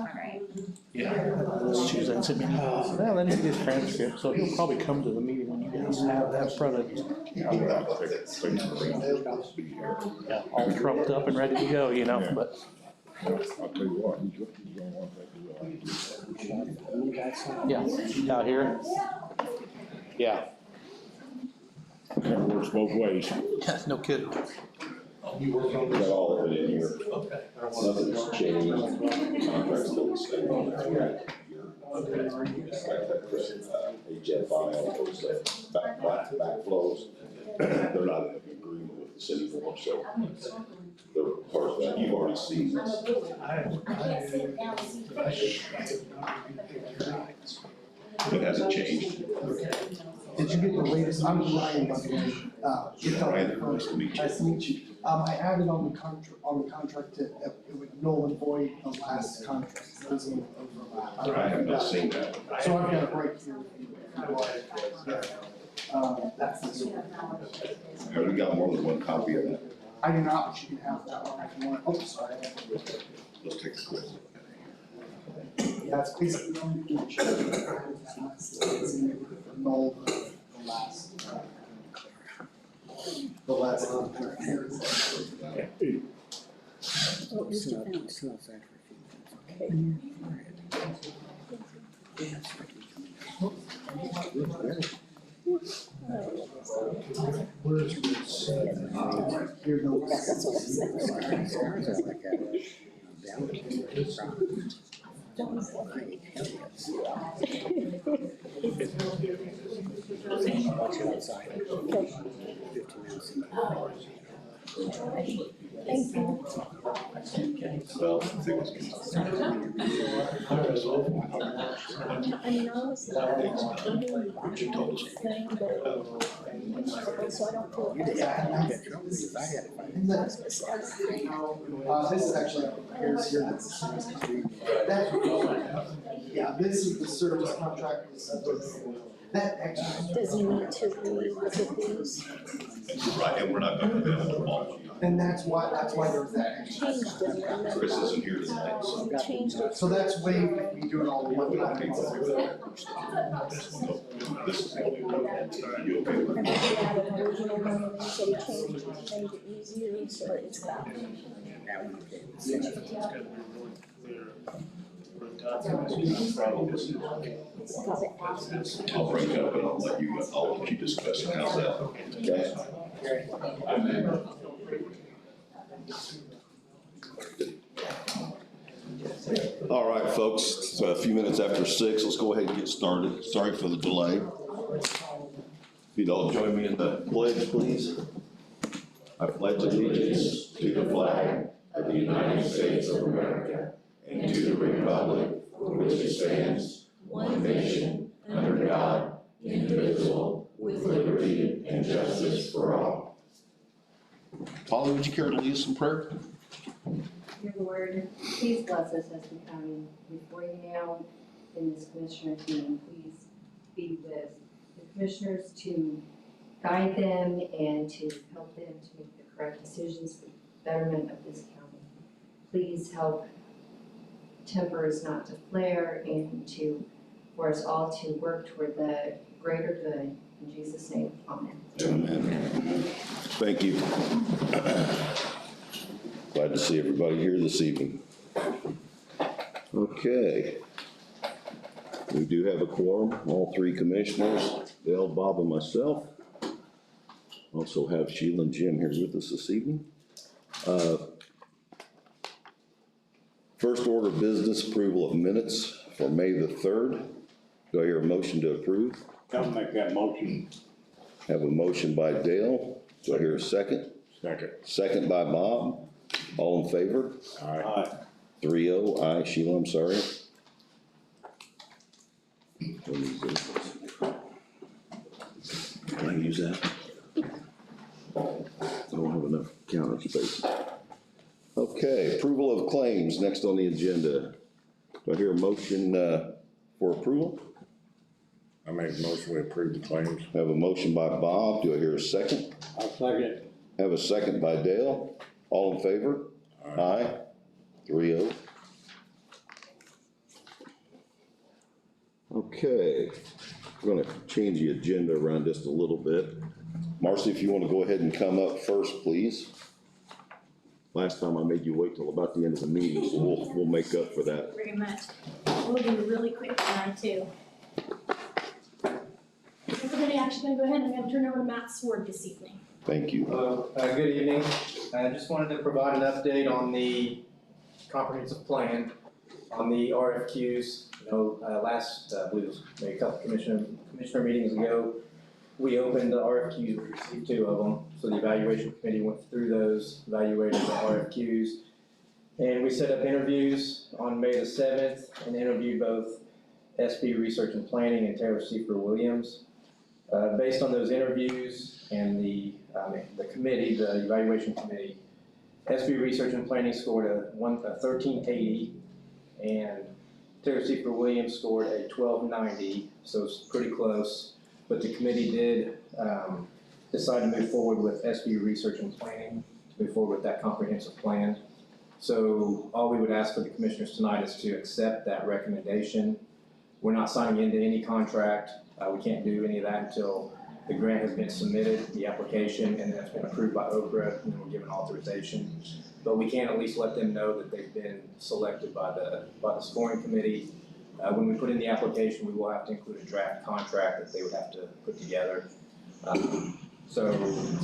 right? Yeah. Tuesday, and sent me, well, then he gets transcript, so he'll probably come to the meeting when you guys have that in front of you. Yeah, all trumped up and ready to go, you know, but. I'll tell you what, he's gonna want that. Yeah, out here. Yeah. It works both ways. Yeah, no kidding. We got all of it in here. Nothing's changed. Contract's still the same on there. Like that, HF file, those backflows, they're not in agreement with this anymore, so they're part of that. You've already seen this. It hasn't changed. Did you get the latest? I'm Ryan, by the way. Ryan, nice to meet you. Nice to meet you. I added on the contract that it would null and void the last contract. It doesn't overlap. I have not seen that. So I've got it right here. That's this one. Have we got more than one copy of that? I do not, but you can have that one if you want. Oh, sorry. Let's take a quick look. That's basically the only thing. Null the last contract here. Here, no. Well, I think it's. I mean, honestly, so I don't feel. This is actually, here's here. Yeah, this is the service contract. That actually. Does he need to relook at these? Right, and we're not gonna be able to all. And that's why there's that. Changed it, remember? Chris isn't here tonight, so. Changed it. So that's waived if we do it all in one time. This is the only one. You okay with Remember it? he had an original one and then he said he changed it to make it easier, so it's that. I'll break up and I'll let you discuss it. How's that? Okay? All right, folks, it's a few minutes after 6. Let's go ahead and get started. Sorry for the delay. If you'd all join me in the pledge, please. I pledge allegiance to the flag of the United States of America and to the republic for which it stands, one nation, under God, indivisible, with liberty and justice for all. Polly, would you care to lead us in prayer? Dear Lord, please bless us as we come before you now in this commissioner team. Please be with the commissioners to guide them and to help them to make the correct decisions for the betterment of this county. Please help tempers not to flare and for us all to work toward the greater good. In Jesus' name, amen. Amen. Thank you. Glad to see everybody here this evening. Okay. We do have a quorum, all 3 commissioners, Dale, Bob, and myself. Also have Sheila and Jim here with us this evening. First order of business, approval of minutes for May the 3rd. Do I hear a motion to approve? I'll make that motion. Have a motion by Dale. Do I hear a second? Second. Second by Bob. All in favor? Aye. 3-0. Aye. Sheila, I'm sorry. Can I use that? I don't have enough counter space. Okay, approval of claims, next on the agenda. Do I hear a motion for approval? I make a motion we approve the claims. Have a motion by Bob. Do I hear a second? I'll second. Have a second by Dale. All in favor? Aye. 3-0. Okay, we're gonna change the agenda around just a little bit. Marcy, if you wanna go ahead and come up first, please. Last time I made you wait till about the end of the meeting, so we'll make up for that. Very much. We'll be really quick tonight too. We're actually gonna go ahead and I'm gonna turn over to Matt Sword this evening. Thank you. Hello, good evening. I just wanted to provide an update on the comprehensive plan, on the RFQs. You know, last, I believe it was maybe a couple commissioner meetings ago, we opened the RFQs, we received 2 of them. So the evaluation committee went through those, evaluated the RFQs. And we set up interviews on May the 7th and interviewed both SB Research and Planning and Taylor Seifer Williams. Based on those interviews and the committee, the evaluation committee, SB Research and Planning scored a 1380 and Taylor Seifer Williams scored a 1290, so it's pretty close. But the committee did decide to move forward with SB Research and Planning, to move forward with that comprehensive plan. So all we would ask for the commissioners tonight is to accept that recommendation. We're not signing into any contract. We can't do any of that until the grant has been submitted, the application, and then it's been approved by OPRA, and then we're given authorization. But we can at least let them know that they've been selected by the scoring committee. When we put in the application, we will have to include a draft contract that they would have to put together. So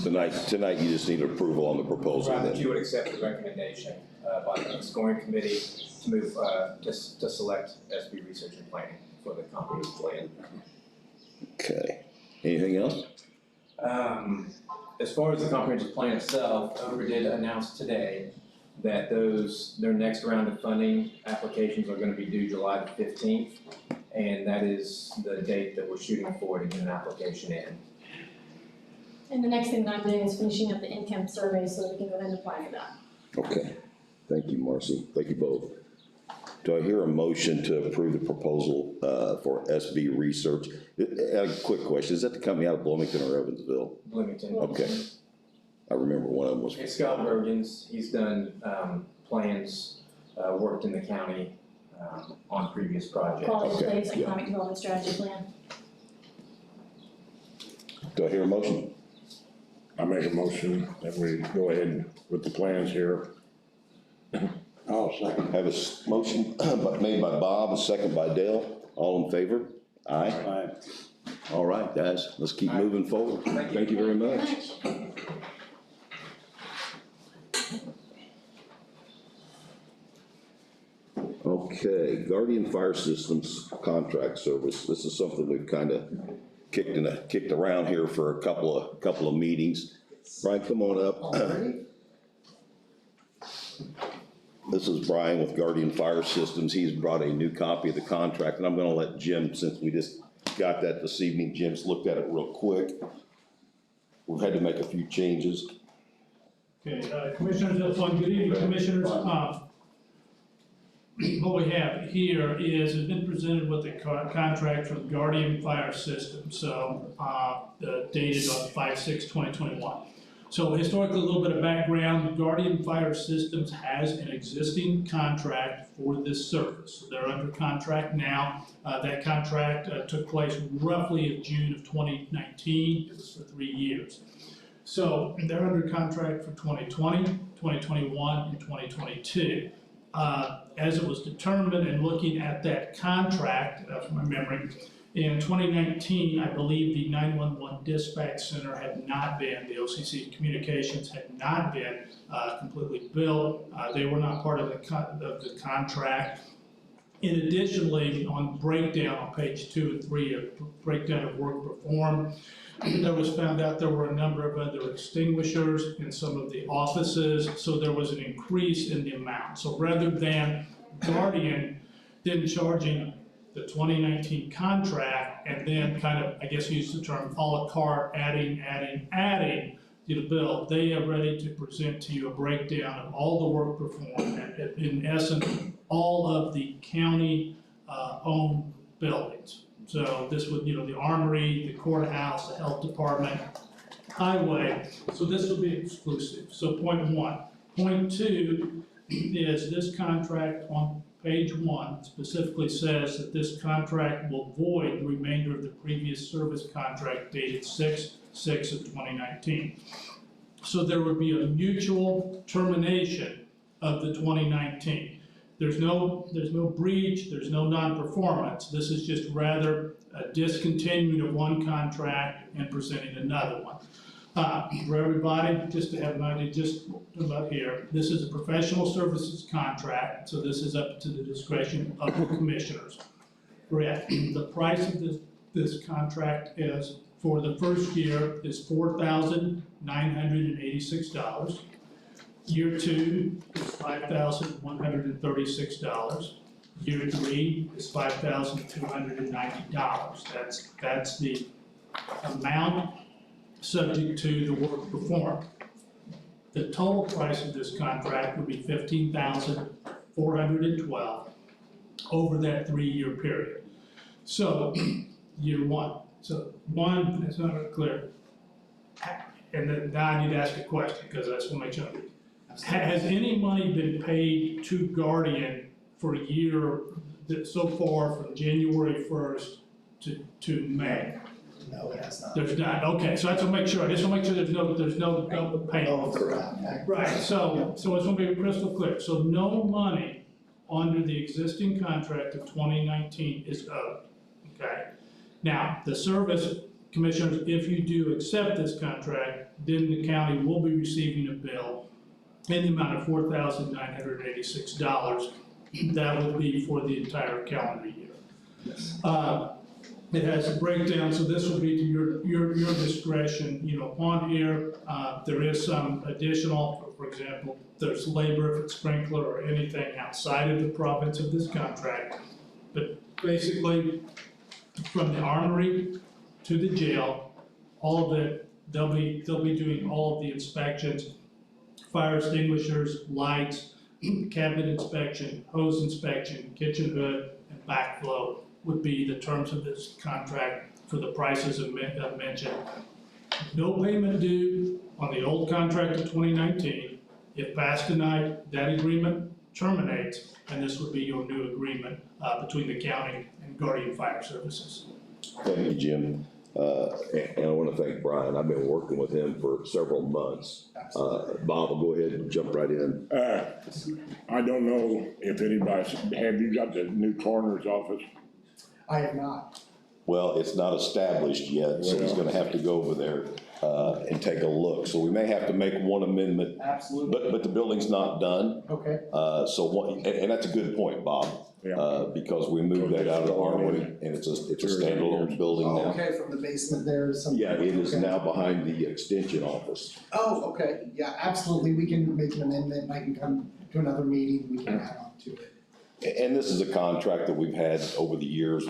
Tonight you just need approval on the proposal. that you would accept the recommendation by the scoring committee to move to select SB Research and Planning for the comprehensive plan. Okay, anything else? As far as the comprehensive plan itself, OPRA did announce today that their next round of funding applications are gonna be due July the 15th, and that is the date that we're shooting for to get an application in. And the next thing that I'm doing is finishing up the income survey so that we can go ahead and apply for that. Okay, thank you, Marcy, thank you both. Do I hear a motion to approve the proposal for SB Research? A quick question, is that the company out of Bloomington or Evansville? Bloomington. Okay, I remember one of them was. It's Scott Bergens, he's done plans, worked in the county on previous projects. Quality of Okay, place, yeah. economic development strategy plan. Do I hear a motion? I make a motion that we go ahead with the plans here. I'll second. Have a motion made by Bob, a second by Dale, all in favor? Aye. Aye. All right, guys, let's keep moving forward. Thank you very much. Okay, Guardian Fire Systems Contract Service, this is something we've kind of kicked around here for a couple of meetings. Brian, come on up. Already? This is Brian with Guardian Fire Systems. He's brought a new copy of the contract, and I'm gonna let Jim, since we just got that this evening, Jim's looked at it real quick. We've had to make a few changes. Okay, Commissioners, good evening, Commissioners. What we have here is, it's been presented with the contract from Guardian Fire System, so, dated on 5/6/2021. So historically, a little bit of background, Guardian Fire Systems has an existing contract for this service. They're under contract now. That contract took place roughly in June of 2019. It was for 3 years. So they're under contract for 2020, 2021, and 2022. As it was determined and looking at that contract, from my memory, in 2019, I believe the 911 dispatch center had not been, the OCC communications had not been completely built. They were not part of the contract. And additionally, on breakdown on page 2 and 3, a breakdown of work performed, there was found out there were a number of other extinguishers in some of the offices, so there was an increase in the amount. So rather than Guardian then charging the 2019 contract and then kind of, I guess use the term, a la carte, adding to the bill, they are ready to present to you a breakdown of all the work performed, and in essence, all of the county owned buildings. So this would, the armory, the courthouse, the health department, highway, so this will be exclusive. So point 1. Point 2 is this contract on page 1 specifically says that this contract will void the remainder of the previous service contract dated 6/6 of 2019. So there would be a mutual termination of the 2019. There's no breach, there's no non-performance. This is just rather a discontinuing of one contract and presenting another one. For everybody, just to have an idea, just about here, this is a professional services contract, so this is up to the discretion of the commissioners. Correct. The price of this contract is, for the first year, is $4,986. Year 2 is $5,136. Year 3 is $5,290. That's the amount subject to the work performed. The total price of this contract would be $15,412 over that 3-year period. So, year 1. So, 1, that's not really clear. And then now I need to ask a question, because I just want to make sure. Has any money been paid to Guardian for a year so far from January 1st to May? No, it has not. There's not, okay, so I just want to make sure, there's no double payment. Right, so it's going to be crystal clear. So no money under the existing contract of 2019 is owed, okay? Now, the service commissioners, if you do accept this contract, then the county will be receiving a bill in the amount of $4,986. That would be for the entire calendar year. It has a breakdown, so this will be to your discretion. You know, on here, there is some additional, for example, there's labor if it's sprinkler or anything outside of the province of this contract. But basically, from the armory to the jail, all of it, they'll be doing all of the inspections, fire extinguishers, lights, cabinet inspection, hose inspection, kitchen hood, and backflow would be the terms of this contract for the prices I've mentioned. No payment due on the old contract of 2019. If passed tonight, that agreement terminates, and this would be your new agreement between the county and Guardian Fire Services. Thank you, Jim. And I want to thank Brian. I've been working with him for several months. Bob, will go ahead and jump right in. I don't know if anybody's, have you got the new coroner's office? I have not. Well, it's not established yet, so he's gonna have to go over there, and take a look. So we may have to make one amendment, Absolutely. but the building's not done. Okay. So one, and that's a good point, Bob. Yeah. Because we moved that out of the armory, and it's a standalone building Oh, now. okay, from the basement there is something. Yeah, it is Okay. now behind the extension office. Oh, okay, yeah, absolutely, we can make an amendment, I can come to another meeting, we can add on to it. And this is a contract that we've had over the years,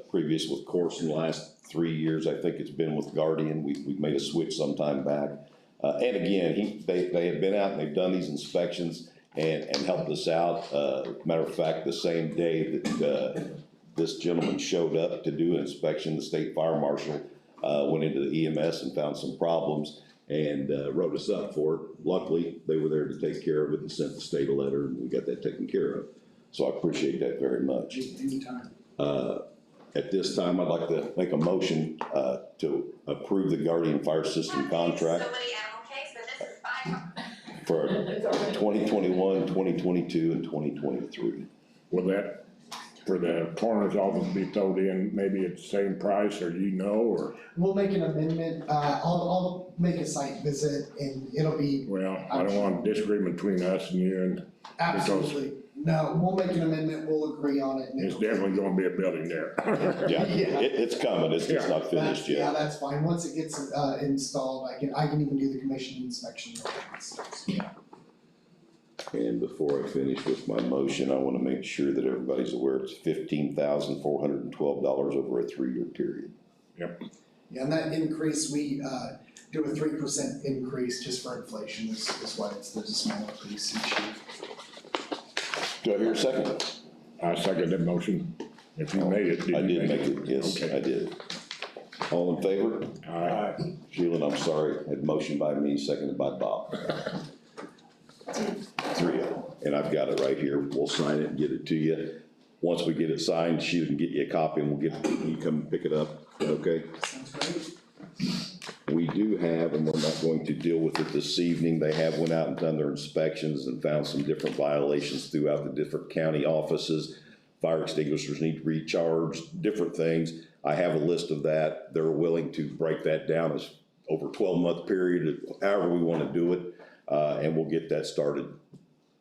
previous with Corson, the last 3 years, I think it's been with Guardian. We've made a switch sometime back. And again, they have been out and they've done these inspections and helped us out. Matter of fact, the same day that this gentleman showed up to do an inspection, the state fire marshal went into the EMS and found some problems and wrote us up for it. Luckily, they were there to take care of it and sent the state a letter, and we got that taken care of. So I appreciate that very much. Anytime. At this time, I'd like to make a motion to approve the Guardian Fire System contract for 2021, 2022, and 2023. Will that, for the coroner's office be thrown in, maybe at the same price, or or? We'll make an amendment, I'll make a site visit and it'll be, Well, I don't want a disagreement between us and you, and absolutely, no, we'll make an amendment, we'll agree on it. and it's it'll- definitely gonna be a building there. Yeah, Yeah. it's coming, it's just not finished Yeah, yet. that's fine, once it gets installed, I can even do the commission inspection. And before I finish with my motion, I want to make sure that everybody's aware it's $15,412 over a 3-year period. Yep. Yeah, and that increase, we do a 3% increase just for inflation, is why there's a small increase each year. Do I hear a second? I second that motion. If you made it. I you did make it, yes, Okay. I did. All in favor? Aye. Sheila, I'm sorry, had motion by me, seconded by Bob. 3-0. and I've got it right here. We'll sign it and get it to you. Once we get it signed, she can get you a copy and we'll get, you come and pick it up, okay? Sounds great. We do have, and we're not going to deal with it this evening, they have went out and done their inspections and found some different violations throughout the different county offices. Fire extinguishers need recharged, different things. I have a list of that. They're willing to break that down as over 12-month period, however we want to do it, and we'll get that started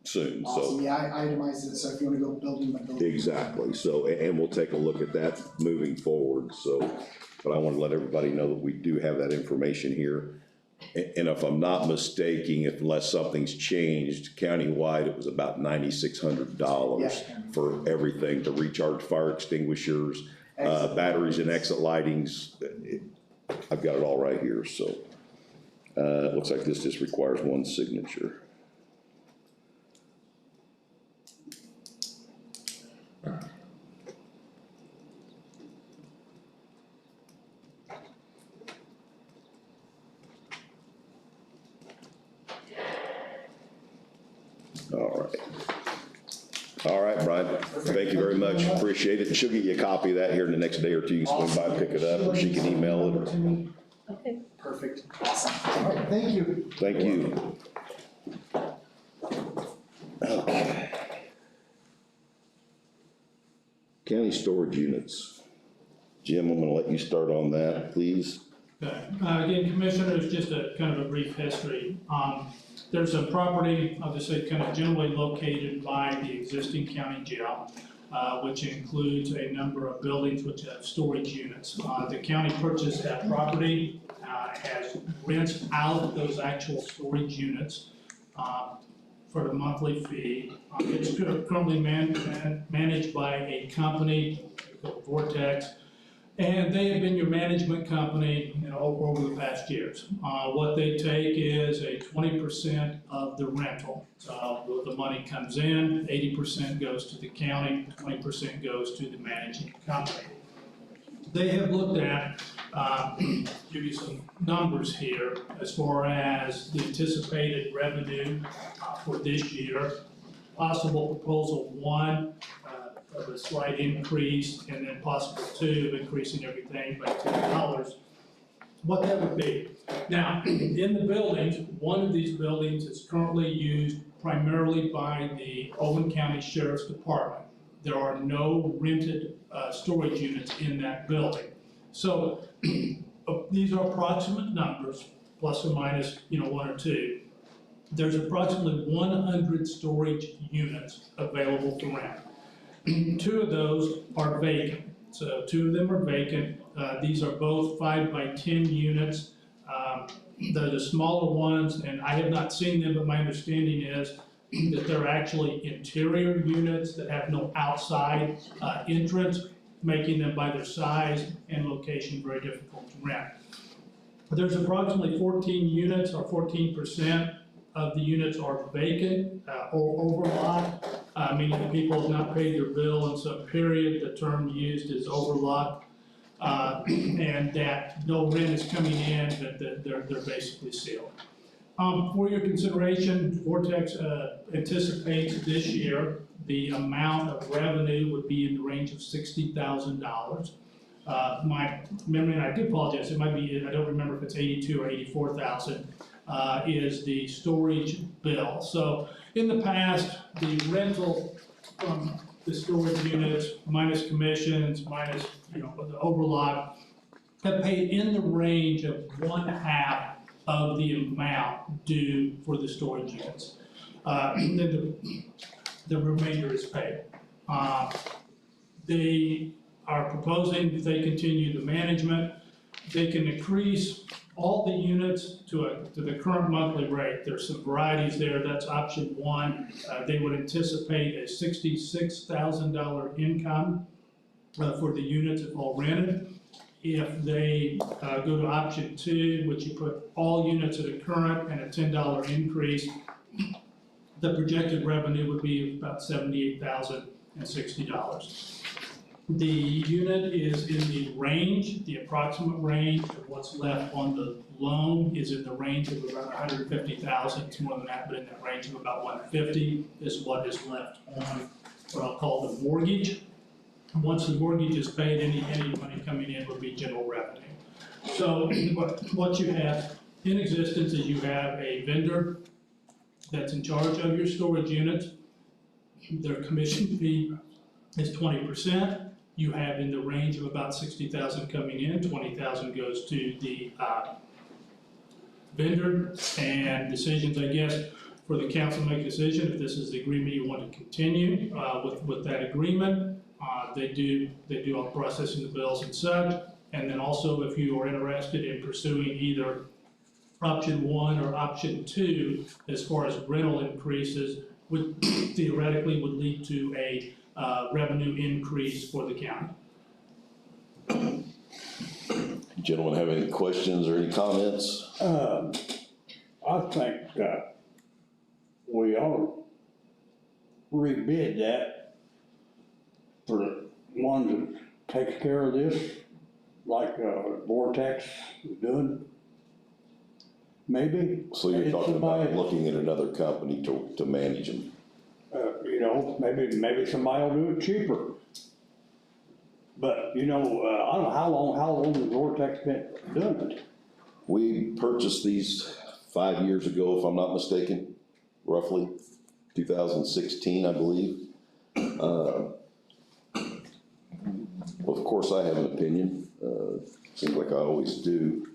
soon, so. Awesome, yeah, I itemized it, so if you wanna go building by building. Exactly, so, and we'll take a look at that moving forward, so, but I want to let everybody know that we do have that information here. And if I'm not mistaken, unless something's changed, countywide, it was about $9,600 Yeah. for everything, to recharge fire extinguishers, batteries and exit lightings. I've got it all right here, so, it looks like this just requires one signature. All right, Brian, thank you very much, appreciate it. And she'll get you a copy of that here in the next day or two. You can swing by and pick it up, or she can email it. To me. Okay. Perfect, awesome. All right, thank you. Thank you. Okay. County storage units. Jim, I'm gonna let you start on that, please. Okay, again, Commissioners, just a kind of a brief history. There's a property, I'll just say kind of generally located by the existing county jail, which includes a number of buildings which have storage units. The county purchased that property, has rents out those actual storage units for the monthly fee. It's currently managed by a company called Vortex. And they have been your management company, over the past years. What they take is a 20% of the rental. So the money comes in, 80% goes to the county, 20% goes to the managing company. They have looked at, give you some numbers here, as far as the anticipated revenue for this year. Possible proposal one, of a slight increase, and then possible two of increasing everything by $10. What that would be. Now, in the buildings, one of these buildings is currently used primarily by the Owen County Sheriff's Department. There are no rented storage units in that building. So these are approximate numbers, plus or minus, one or two. There's approximately 100 storage units available to rent. 2 of those are vacant, so 2 of them are vacant. These are both 5 by 10 units. They're the smaller ones, and I have not seen them, but my understanding is that they're actually interior units that have no outside entrance, making them by their size and location very difficult to rent. There's approximately 14 units, or 14% of the units are vacant or overlocked, meaning that people have not paid their bill in some period. The term used is overlocked, and that no rent is coming in, but they're basically sealed. For your consideration, Vortex anticipates this year the amount of revenue would be in the range of $60,000. My memory, and I do apologize, it might be, I don't remember if it's 82 or 84,000. Is the storage bill. So in the past, the rental from the storage units, minus commissions, minus, the overlock, have paid in the range of 1/2 of the amount due for the storage units. Then the remainder is paid. They are proposing that they continue the management. They can increase all the units to the current monthly rate. There's some varieties there. That's option 1. They would anticipate a $66,000 income for the units if all rented. If they go to option 2, which you put all units at a current and a $10 increase, the projected revenue would be about $78,060. The unit is in the range, the approximate range of what's left on the loan is in the range of around 150,000. It's more than that, but in that range of about 150 is what is left on what I'll call the mortgage. Once the mortgage is paid, any money coming in would be general revenue. So what you have in existence is you have a vendor that's in charge of your storage units. Their commission fee is 20%. You have in the range of about 60,000 coming in, 20,000 goes to the vendor, and decisions, I guess, for the council to make a decision if this is the agreement you want to continue with that agreement. They do all processing the bills and such, and then also if you are interested in pursuing either option 1 or option 2, as far as rental increases, would theoretically would lead to a revenue increase for the county. Gentlemen, have any questions or any comments? I think, we ought to rebid that for the one that takes care of this, like, Vortex is doing. Maybe. So you're It's talking about somebody- looking at another company to manage them? You know, maybe somebody will do it cheaper. But, you know, I don't know how long has Vortex been doing it? We purchased these 5 years ago, if I'm not mistaken, roughly, 2016, I believe. Of course, I have an opinion, seems like I always do.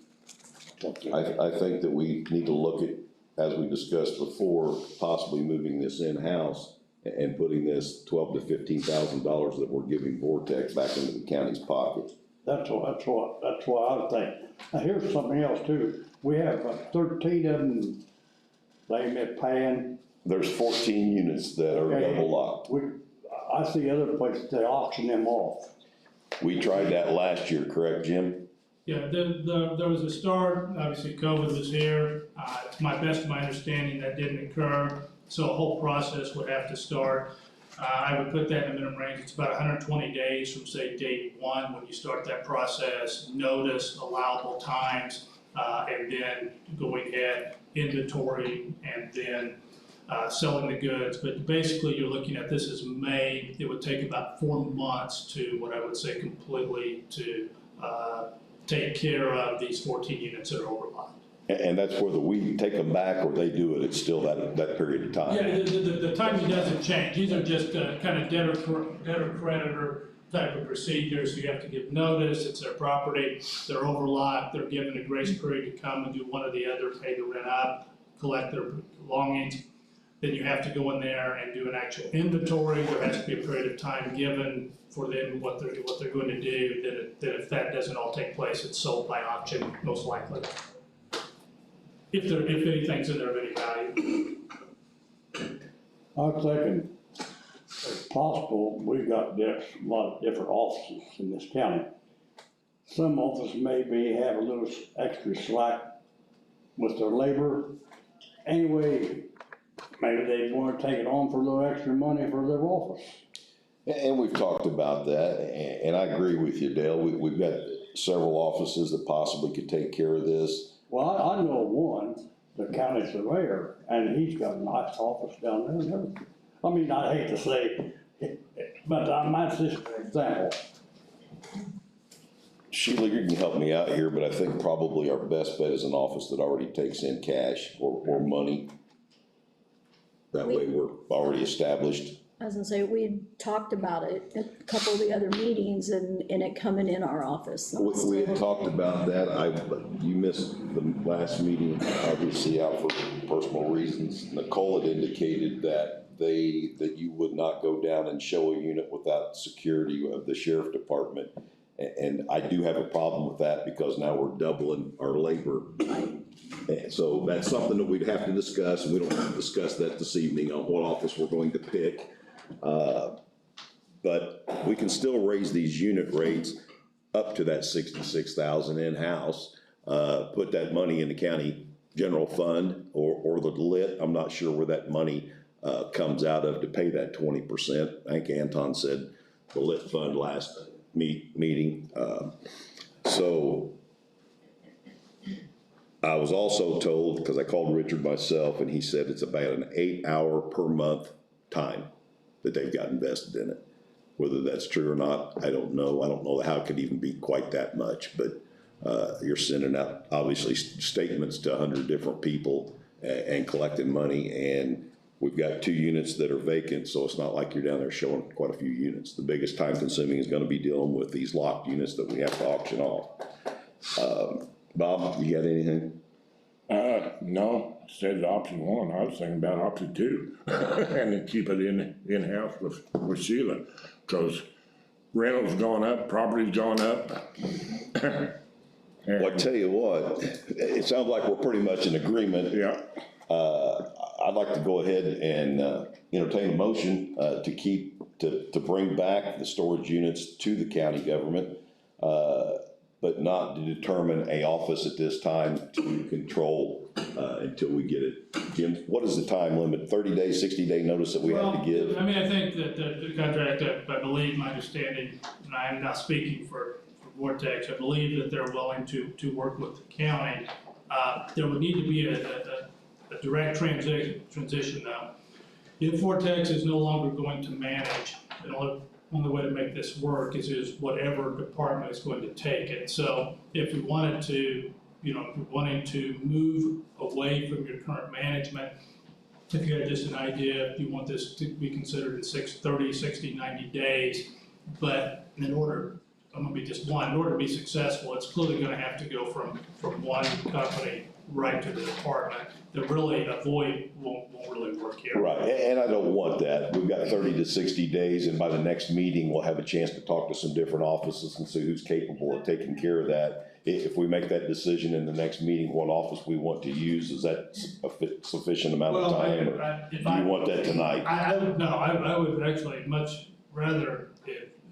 I think that we need to look at, as we discussed before, possibly moving this in-house and putting this $12,000 to $15,000 that we're giving Vortex back into the county's pocket. That's what I would think. Now, here's something else too. We have 13 of them, they admit paying. There's 14 units that are Okay. double locked. I see other places, they auction them off. We tried that last year, correct, Jim? Yeah, there was a start, obviously COVID was here. To my best of my understanding, that didn't occur, so a whole process would have to start. I would put that in the minimum range, it's about 120 days from, say, date 1, when you start that process, notice, allowable times, and then going ahead, inventory, and then selling the goods. But basically, you're looking at this as May, it would take about 4 months to, what I would say, completely to take care of these 14 units that are overlocked. And that's whether we take them back or they do it, it's still that period of time. Yeah, the timing doesn't change. These are just kind of debtor creditor type of procedures. You have to give notice, it's their property, they're overlocked, they're given a grace period to come and do one or the other, pay the rent up, collect their belongings. Then you have to go in there and do an actual inventory. There has to be a period of time given for them what they're going to do. That if that doesn't all take place, it's sold by auction, most likely. If anything's in there of any value. I'm thinking, if possible, we've got a lot of different offices in this county. Some offices maybe have a little extra slack with their labor. Anyway, maybe they want to take it on for a little extra money for their office. And we've talked about that, and I agree with you, Dale. We've got several offices that possibly could take care of this. Well, I know one, the county surveyor, and he's got a nice office down there and everything. I mean, I hate to say, but that's just an example. Sheila, you can help me out here, but I think probably our best bet is an office that already takes in cash or money. That way we're already established. I was gonna say, we talked about it at a couple of the other meetings and it coming in our office. We had talked about that. You missed the last meeting, obviously out for personal reasons. Nicole had indicated that you would not go down and show a unit without security of the sheriff department. And I do have a problem with that because now we're doubling our labor. And so that's something that we'd have to discuss, and we don't have to discuss that this evening on what office we're going to pick. But we can still raise these unit rates up to that 66,000 in-house, put that money in the county general fund or the lit. I'm not sure where that money comes out of to pay that 20%. I think Anton said the lit fund last meeting. So I was also told, because I called Richard myself, and he said it's about an 8-hour per month time that they've got invested in it. Whether that's true or not, I don't know. I don't know how it could even be quite that much, but you're sending out, obviously, statements to 100 different people and collecting money, and we've got 2 units that are vacant, so it's not like you're down there showing quite a few units. The biggest time consuming is gonna be dealing with these locked units that we have to auction off. Bob, you got anything? No, said option 1, I was thinking about option 2, and then keep it in-house with Sheila, cause rentals going up, property's going up. Well, I tell you what, it sounds like we're pretty much in agreement. Yeah. I'd like to go ahead and entertain a motion to bring back the storage units to the county government, but not to determine a office at this time to control until we get it. Jim, what is the time limit? 30 days, 60-day notice that we have to give? Well, I mean, I think that the contract, I believe, my understanding, and I am not speaking for Vortex, I believe that they're willing to work with the county. There would need to be a direct transition though. If Vortex is no longer going to manage, the only way to make this work is whatever department is going to take it. So if we wanted to, if you're wanting to move away from your current management, if you had just an idea, if you want this to be considered in 30, 60, 90 days, but in order to be successful, it's clearly gonna have to go from one company right to the department. That really, a void won't really work here. Right, and I don't want that. We've got 30 to 60 days, and by the next meeting, we'll have a chance to talk to some different offices and see who's capable of taking care of that. If we make that decision in the next meeting, what office we want to use, is that a sufficient amount of time? Or do you want that tonight? I would actually much rather,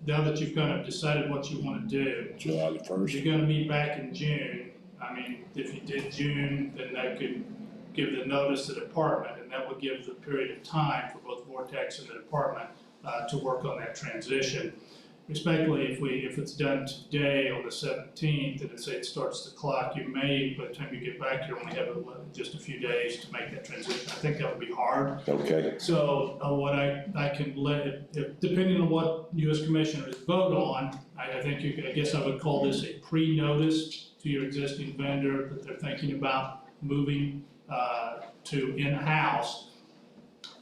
now that you've kind of decided what you want to do. July the 1st. You're gonna meet back in June. I mean, if you did June, then that could give the notice to the department, and that would give the period of time for both Vortex and the department to work on that transition. Respectfully, if it's done today on the 17th, and it starts the clock, you may, by the time you get back here, only have just a few days to make that transition. I think that would be hard. Okay. So what I can depending on what you as commissioners vote on, I think I guess I would call this a pre-notice to your existing vendor that they're thinking about moving to in-house.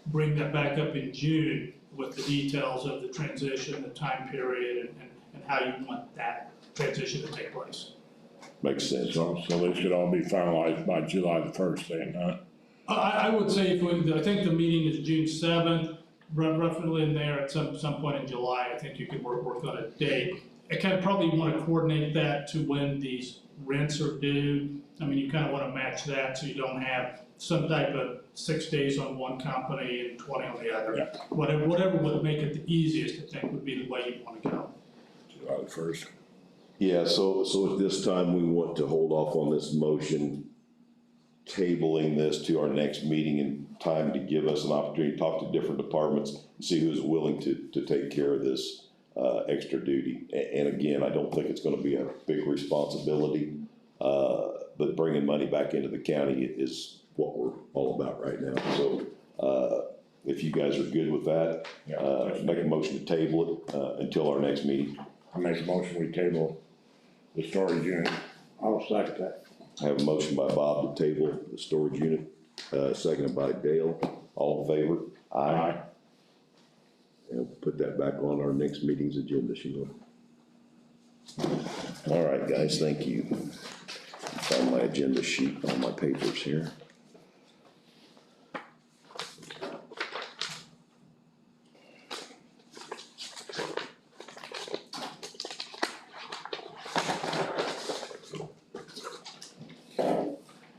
Bring that back up in June with the details of the transition, the time period, and how you want that transition to take place. Makes sense. So they should all be finalized by July the 1st then, huh? I would say I think the meeting is June 7th, roughly in there at some point in July. I think you could work on a date. I kind of probably want to coordinate that to when these rents are due. I mean, you kind of want to match that so you don't have some type of 6 days on one company and 20 on the other. Yeah. Whatever would make it the easiest, I think, would be the way you'd want to go. July the 1st. Yeah, so at this time, we want to hold off on this motion, tabling this to our next meeting in time to give us an opportunity to talk to different departments and see who's willing to take care of this extra duty. And again, I don't think it's gonna be a big responsibility, but bringing money back into the county is what we're all about right now. So if you guys are good with that, make a motion to table it until our next meeting. I make a motion, we table the storage unit. I'll second that. I have a motion by Bob to table the storage unit, seconded by Dale. All in favor? Aye. And we'll put that back on our next meeting's agenda, Sheila. All right, guys, thank you. Found my agenda sheet on my papers here.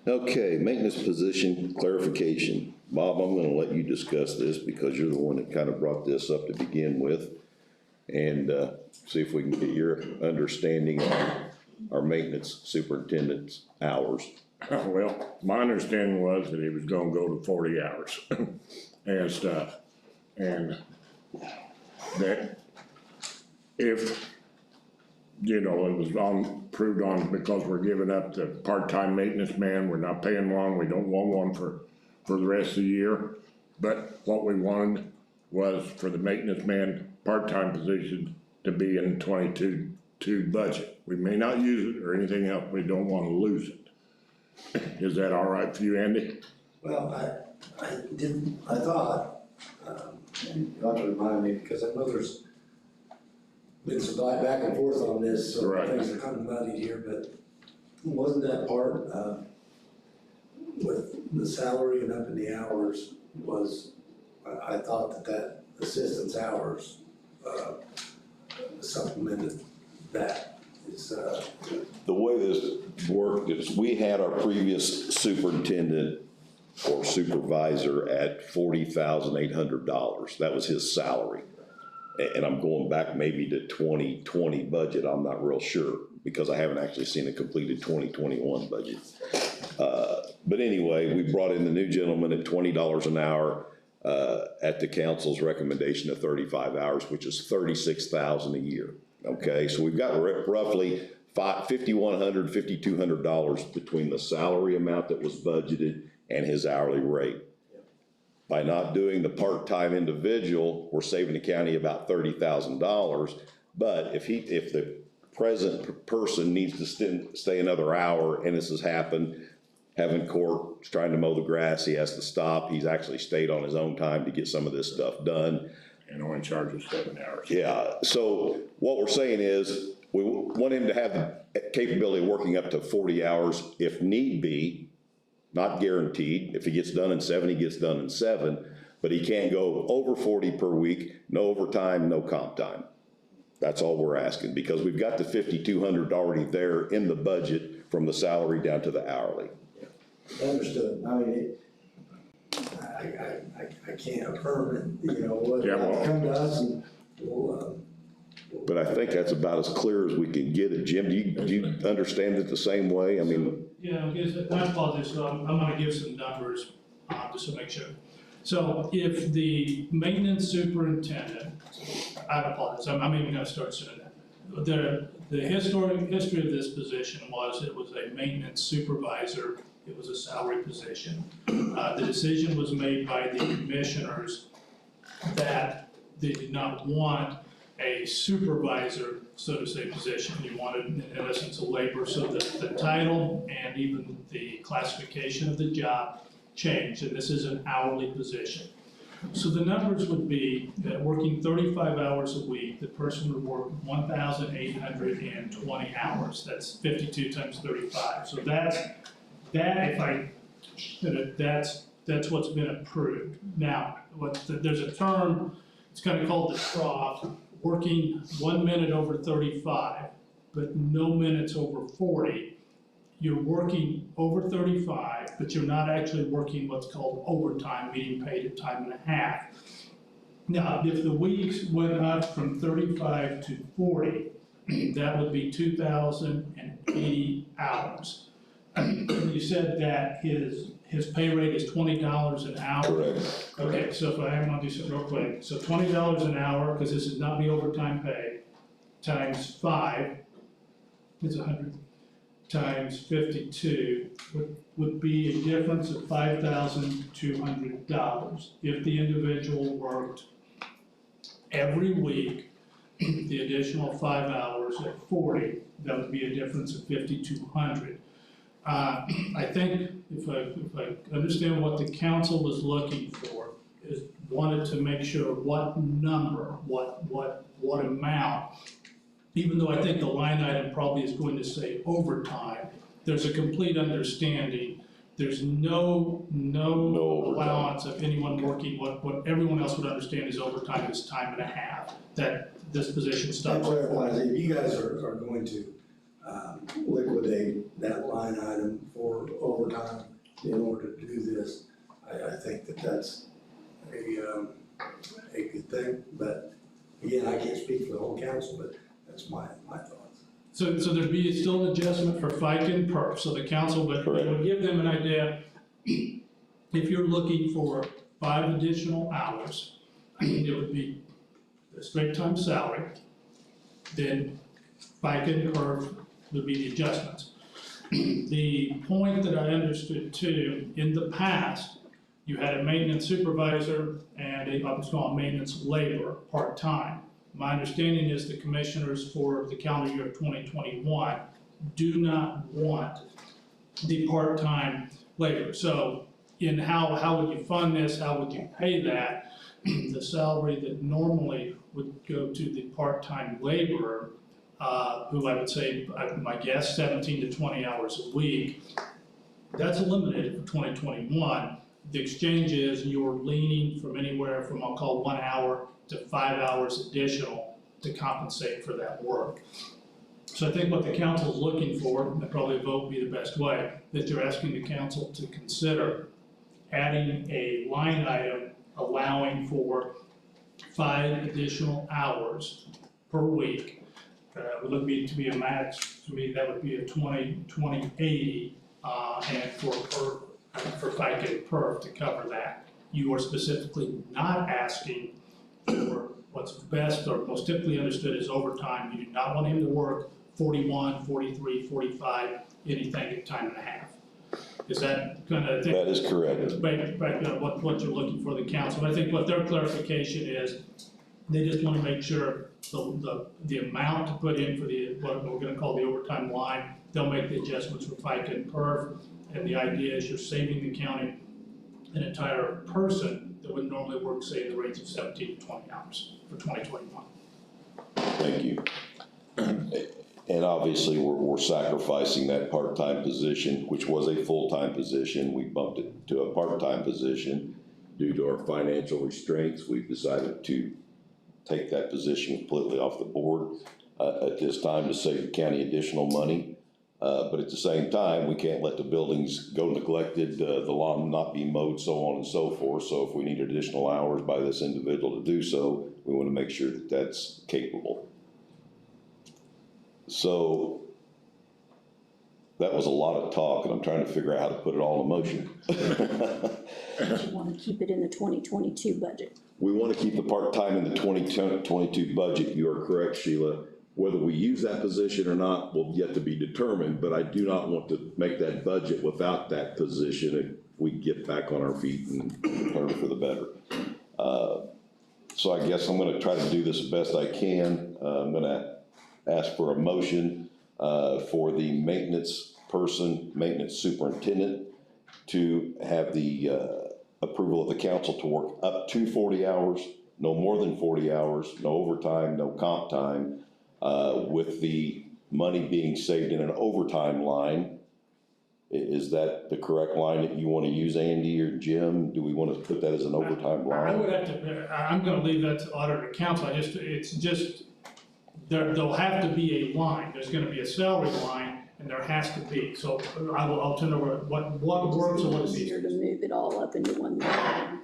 Okay, maintenance position clarification. Bob, I'm gonna let you discuss this because you're the one that kind of brought this up to begin with. And see if we can get your understanding on our maintenance superintendent's hours. Well, my understanding was that he was gonna go to 40 hours and stuff. And that if, you know, it was approved on, because we're giving up the part-time maintenance man, we're not paying one, we don't want one for the rest of the year. But what we wanted was for the maintenance man part-time position to be in 22 budget. We may not use it or anything else, we don't wanna lose it. Is that all right for you, Andy? Well, I thought, and you'll have to remind me, because I know there's been some back and forth on this, so Right. things are kind of muddied here, but wasn't that part, with the salary and up in the hours was, I thought that assistant's hours, supplemented that. It's, The way this worked is we had our previous superintendent or supervisor at $40,800. That was his salary. And I'm going back maybe to 2020 budget, I'm not real sure, because I haven't actually seen a completed 2021 budget. But anyway, we brought in the new gentleman at $20 an hour, at the council's recommendation of 35 hours, which is $36,000 a year. Okay, so we've got roughly $5,100, $5,200 between the salary amount that was budgeted and his hourly rate. By not doing the part-time individual, we're saving the county about $30,000. But if the present person needs to stay another hour, and this has happened, having court, trying to mow the grass, he has to stop. He's actually stayed on his own time to get some of this stuff done. And only charges 7 hours. Yeah, so what we're saying is, we want him to have the capability of working up to 40 hours if need be, not guaranteed. If he gets done in 7, he gets done in 7, but he can't go over 40 per week, no overtime, no comp time. That's all we're asking, because we've got the $5,200 already there in the budget from the salary down to the hourly. understood, I mean, I can't affirm it, you know, what, Yeah, well- come to us and we'll, But I think that's about as clear as we can get it. Jim, do you understand it the same way? I mean, Yeah, I guess, my apologies, so I'm gonna give some numbers, just to make sure. So if the maintenance superintendent, I apologize, I'm even gonna start saying that. The history of this position was, it was a maintenance supervisor, it was a salary position. The decision was made by the commissioners that they did not want a supervisor, so to say, position. You wanted, in essence, a labor, so the title and even the classification of the job changed, and this is an hourly position. So the numbers would be that working 35 hours a week, the person would work 1,820 hours. That's 52 times 35. So that's what's been approved. Now, there's a term, it's kind of called the trough, working 1 minute over 35, but no minutes over 40. You're working over 35, but you're not actually working what's called overtime, meaning paid at time and a half. Now, if the weeks went up from 35 to 40, that would be 2,080 hours. You said that his pay rate is $20 an hour? correct. Okay, so if I'm gonna do something real quick, so $20 an hour, because this is not the overtime pay, times 5 is 100, times 52 would be a difference of $5,200. If the individual worked every week, the additional 5 hours at 40, that would be a difference of $5,200. I think if I understand what the council was looking for, is wanted to make sure what number, what amount, even though I think the line item probably is going to say overtime, there's a complete understanding. There's no allowance of anyone working, what everyone else would understand is overtime is time and a half, that this position that stops at clarifies 40. it. You guys are going to, liquidate that line item for overtime in order to do this. I think that's a good thing, but again, I can't speak for the whole council, but that's my thoughts. So there'd be still an adjustment for FICA and PERF, so the council would give them an idea. If you're looking for 5 additional hours, it would be a straight time salary. then FICA and PERF would be the adjustments. The point that I understood too, in the past, you had a maintenance supervisor and a, I was calling maintenance laborer, part-time. My understanding is the commissioners for the calendar year of 2021 do not want the part-time labor. So in how would you fund this, how would you pay that? The salary that normally would go to the part-time laborer, who I would say, my guess, 17 to 20 hours a week, that's eliminated for 2021. The exchange is you're leaning from anywhere from, I'll call 1 hour to 5 hours additional to compensate for that work. So I think what the council is looking for, and probably a vote would be the best way, that you're asking the council to consider adding a line item allowing for 5 additional hours per week. Would be to be a max, to me, that would be a 20/80, and for FICA and PERF to cover that. You are specifically not asking for what's best or most typically understood as overtime. You do not want him to work 41, 43, 45, anything at time and a half. Is that kind of thing? That is correct. What you're looking for the council. I think what their clarification is, they just want to make sure the amount to put in for the, what we're gonna call the overtime line, they'll make the adjustments for FICA and PERF, and the idea is you're saving the county an entire person that would normally work, say, in the range of 17 to 20 hours for 2021. Thank you. And obviously, we're sacrificing that part-time position, which was a full-time position. We bumped it to a part-time position. Due to our financial restraints, we've decided to take that position completely off the board at this time to save the county additional money. But at the same time, we can't let the buildings go neglected, the lawn not be mowed, so on and so forth. So if we need additional hours by this individual to do so, we want to make sure that that's capable. So that was a lot of talk, and I'm trying to figure out how to put it all in motion. You want to keep it in the 2022 budget. We want to keep the part-time in the 2022 budget. You are correct, Sheila. Whether we use that position or not will yet to be determined, but I do not want to make that budget without that position if we get back on our feet and prepare for the better. So I guess I'm going to try to do this as best I can. I'm going to ask for a motion for the maintenance superintendent to have the approval of the council to work up to 40 hours, no more than 40 hours, no overtime, no comp time, with the money being saved in an overtime line. Is that the correct line that you want to use, Andy or Jim? Do we want to put that as an overtime line? I would have to, I'm gonna leave that to auditor and council. It's just, there'll have to be a line. There's gonna be a salary line, and there has to be. So I'll turn over what works and what is Easier to move it all up into one line.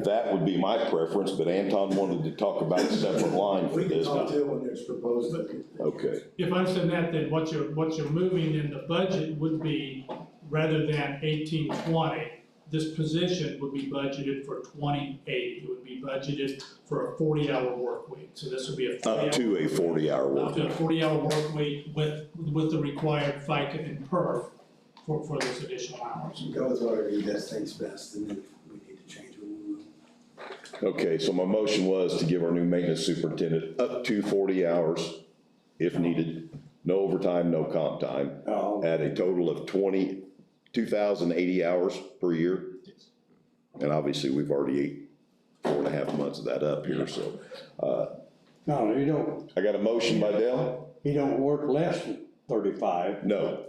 That would be my preference, but Anton wanted to talk about a separate line for We can this. talk to it when it's proposed. Okay. If I understand that, then what you're moving in the budget would be, rather than 1820, this position would be budgeted for 2080. It would be budgeted for a 40-hour work week. So this would be a 40-hour. Up to a 40-hour work Up to a week. 40-hour work week with the required FICA and PERF for those additional hours. Go with whatever you guys think's best, and then if we need to change it, we will. Okay, so my motion was to give our new maintenance superintendent up to 40 hours if needed, no overtime, no comp time, at a total of 2,080 hours per year. And obviously, we've already ate 4.5 months of that up here, so. No, you don't, I got a motion by Dale? he don't work less than 35. No.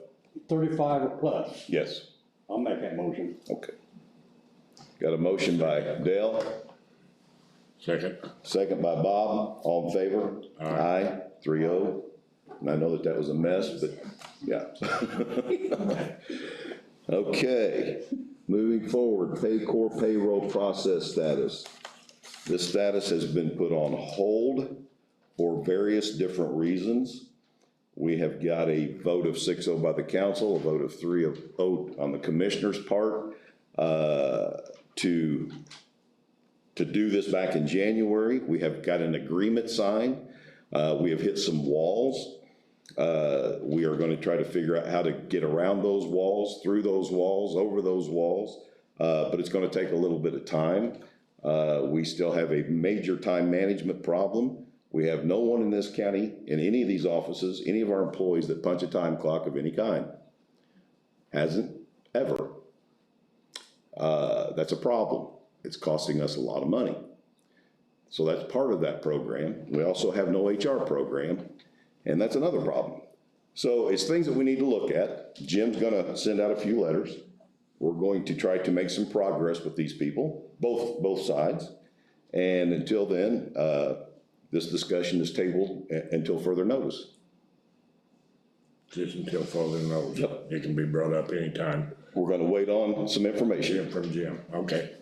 35 or plus. Yes. I'll make that motion. Okay. Got a motion by Dale, Second. second by Bob, all in favor? Aye. 3-0. And I know that was a mess, but yeah. Okay, moving forward, Paycor payroll process status. This status has been put on hold for various different reasons. We have got a vote of 6-0 by the council, a vote of 3-0 on the commissioner's part, to do this back in January. We have got an agreement signed. We have hit some walls. We are gonna try to figure out how to get around those walls, through those walls, over those walls, but it's gonna take a little bit of time. We still have a major time management problem. We have no one in this county, in any of these offices, any of our employees that punch a time clock of any kind. Hasn't ever. That's a problem. It's costing us a lot of money. So that's part of that program. We also have no HR program, and that's another problem. So it's things that we need to look at. Jim's gonna send out a few letters. We're going to try to make some progress with these people, both sides. And until then, this discussion is tabled until further notice. Just until further notice. Yep. It can be brought up anytime. We're gonna wait on some information. From Jim, okay.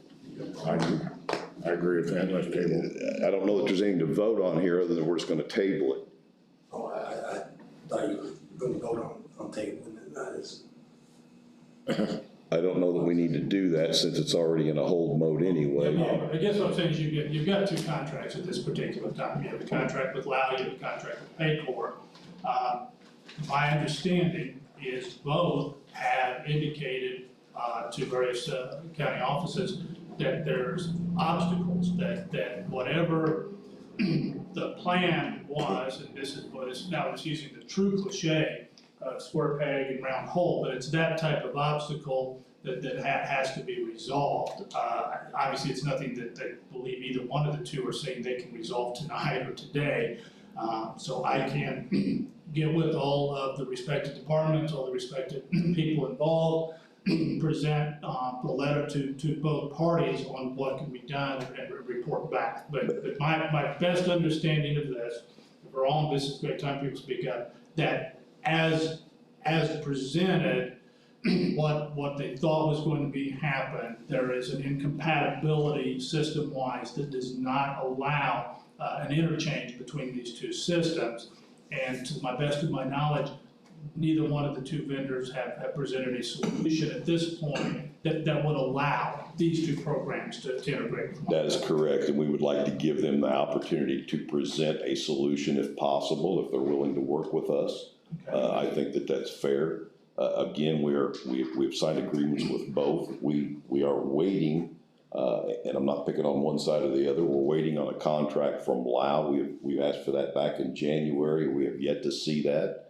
I agree with that, let's table it. I don't know that there's anything to vote on here other than we're just gonna table it. Oh, I thought you were gonna vote on tabling it, that is. I don't know that we need to do that since it's already in a hold mode anyway. I guess what I'm saying is you've got two contracts at this particular time. You have a contract with Lau, you have a contract with Paycor. My understanding is both have indicated to various county offices that there's obstacles, that whatever the plan was, and this is what is, now it's using the true cliche, square peg and round hole, but it's that type of obstacle that has to be resolved. Obviously, it's nothing that they believe either one of the two are saying they can resolve tonight or today. So I can get with all of the respective departments, all the respective people involved, present the letter to both parties on what can be done and report back. But my best understanding of this, if we're on, this is a great time people speak up, that as presented, what they thought was going to be happen, there is an incompatibility system-wise that does not allow an interchange between these two systems. And to my best of my knowledge, neither one of the two vendors have presented a solution at this point that would allow these two programs to integrate with one That is correct, and we would like to give them the opportunity to present a solution if possible, if they're willing to work with us. I think that that's fair. Again, we've signed agreements with both. We are waiting, and I'm not picking on one side or the other, we're waiting on a contract from Lau. We've asked for that back in January. We have yet to see that.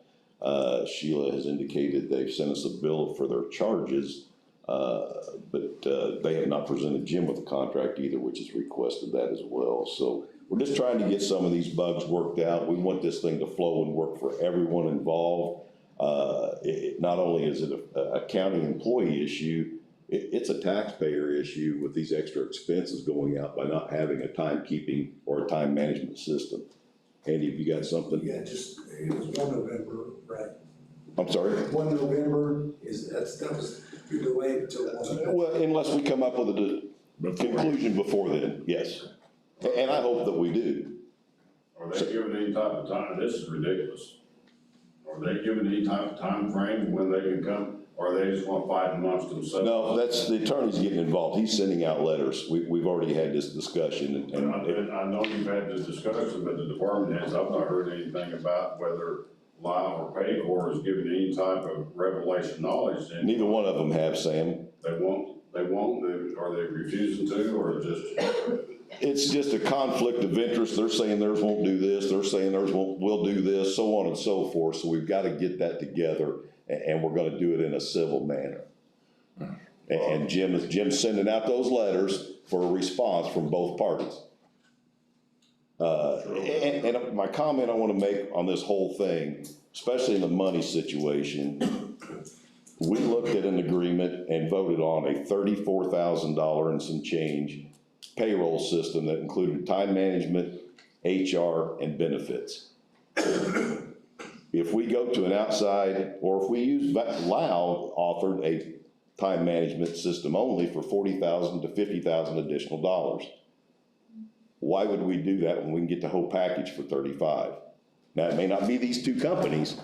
Sheila has indicated they've sent us a bill for their charges, but they have not presented Jim with a contract either, which has requested that as well. So we're just trying to get some of these bugs worked out. We want this thing to flow and work for everyone involved. Not only is it a county employee issue, it's a taxpayer issue with these extra expenses going out by not having a timekeeping or a time management system. Andy, have you got something? Yeah, just, it was 1 November, right? I'm sorry? 1 November that was, you're delayed until 1 November. Well, unless we come up with a conclusion before then, yes. And I hope that we do. Are they giving any type of time? This is ridiculous. Are they giving any type of time frame when they can come? Or they just want to fight amongst themselves? No, that's, the attorney's getting involved. He's sending out letters. We've already had this discussion and I know you've had this discussion, but the department heads, I've not heard anything about whether Lyle or Paycor is giving any type of revelation knowledge. neither one of them have, Sam. They won't, are they refusing to, or just? It's just a conflict of interest. They're saying theirs won't do this, they're saying theirs will do this, so on and so forth. So we've got to get that together, and we're going to do it in a civil manner. And Jim's sending out those letters for a response from both parties. And my comment I want to make on this whole thing, especially in the money situation, we looked at an agreement and voted on a $34,000 and some change payroll system that included time management, HR, and benefits. If we go to an outside, or if we use Lau offered a time management system only for $40,000 to $50,000 additional dollars. Why would we do that when we can get the whole package for $35,000? Now, it may not be these two companies,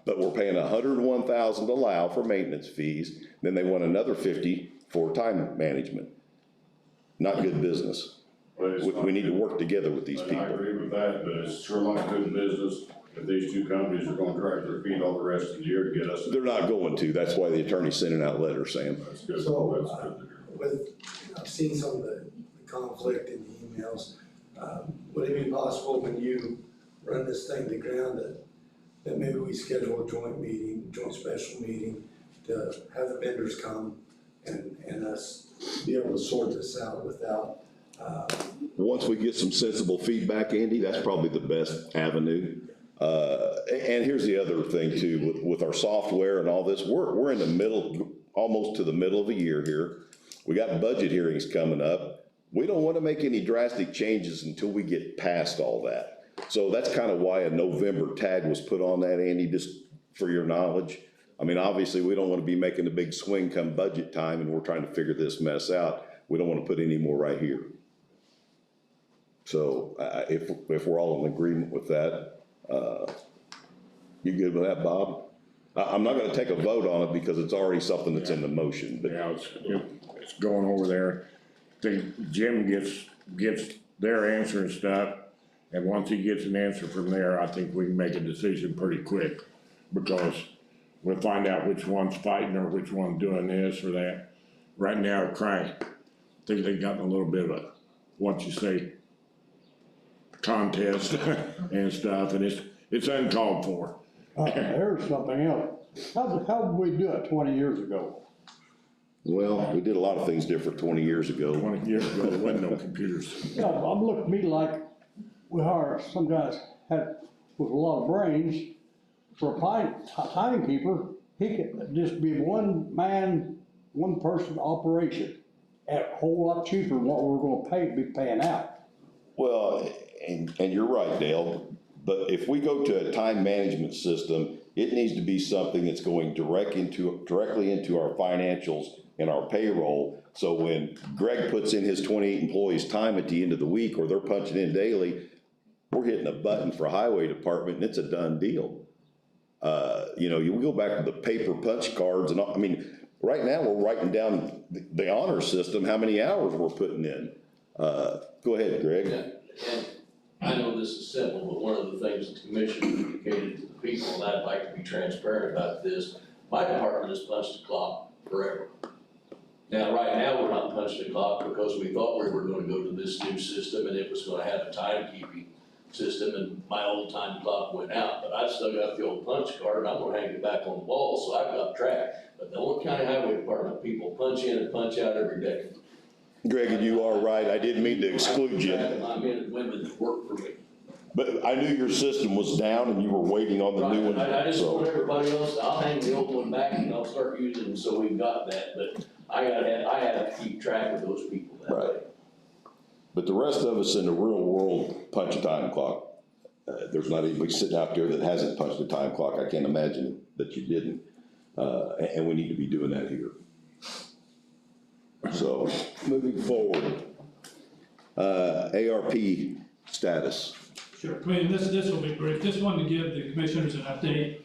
but we're paying $101,000 to Lau for maintenance fees, then they want another $50,000 for time management. Not good business. But it's We need to work together with these I people. agree with that, but it's sure not good business if these two companies are gonna drag their feet all the rest of the year to get us. They're not going to, that's why the attorney's sending out letters, Sam. That's good, So, that's good to hear. I've seen some of the conflict in the emails. Would it be possible when you run this thing to ground that maybe we schedule a joint special meeting to have the vendors come and us be able to sort this out without, Once we get some sensible feedback, Andy, that's probably the best avenue. And here's the other thing too, with our software and all this, we're in the middle, almost to the middle of the year here. We got budget hearings coming up. We don't want to make any drastic changes until we get past all that. So that's kind of why a November tag was put on that, Andy, just for your knowledge. I mean, obviously, we don't want to be making a big swing come budget time and we're trying to figure this mess out. We don't want to put any more right here. So if we're all in agreement with that, you good with that, Bob? I'm not gonna take a vote on it because it's already something that's in the motion, but. Yeah, it's going over there. Jim gets their answer and stuff, and once he gets an answer from there, I think we can make a decision pretty quick. Because we'll find out which one's fighting or which one's doing this or that. Right now, Crank, I think they've gotten a little bit of a, what you say, contest and stuff, and it's uncalled for. There's something else. How did we do it 20 years ago? Well, we did a lot of things different 20 years ago. 20 years ago, there wasn't no computers. You know, I'm looking at me like we hired some guys with a lot of brains for a timekeeper. He could just be one man, one person operation at a whole lot cheaper than what we're gonna be paying out. Well, and you're right, Dale, but if we go to a time management system, it needs to be something that's going directly into our financials and our payroll. So when Greg puts in his 28 employees' time at the end of the week, or they're punching in daily, we're hitting a button for highway department and it's a done deal. You know, you go back to the paper punch cards and I mean, right now we're writing down the honor system, how many hours we're putting in. Go ahead, Greg. Yeah, and I know this is simple, but one of the things the commission indicated to the people, and I'd like to be transparent about this, my department has punched the clock forever. Now, right now, we're not punching the clock because we thought we were gonna go to this new system and it was gonna have a timekeeping system, and my old time clock went out, but I've still got the old punch card and I'm gonna hang it back on the wall, so I've got track. But the Owen County Highway Department people punch in and punch out every day. Greg, and you are right, I didn't mean to exclude you. My men and women that work for me. But I knew your system was down and you were waiting on the new one, I just want so. everybody else, I'll hang the old one back and I'll start using it, so we've got that, but I have to keep track of those people that way. Right. But the rest of us in the real world punch a time clock. There's not anybody sitting out there that hasn't punched a time clock. I can't imagine that you didn't. And we need to be doing that here. So, moving forward, ARP status. Sure, I mean, this will be brief. Just wanted to give the commissioners an update.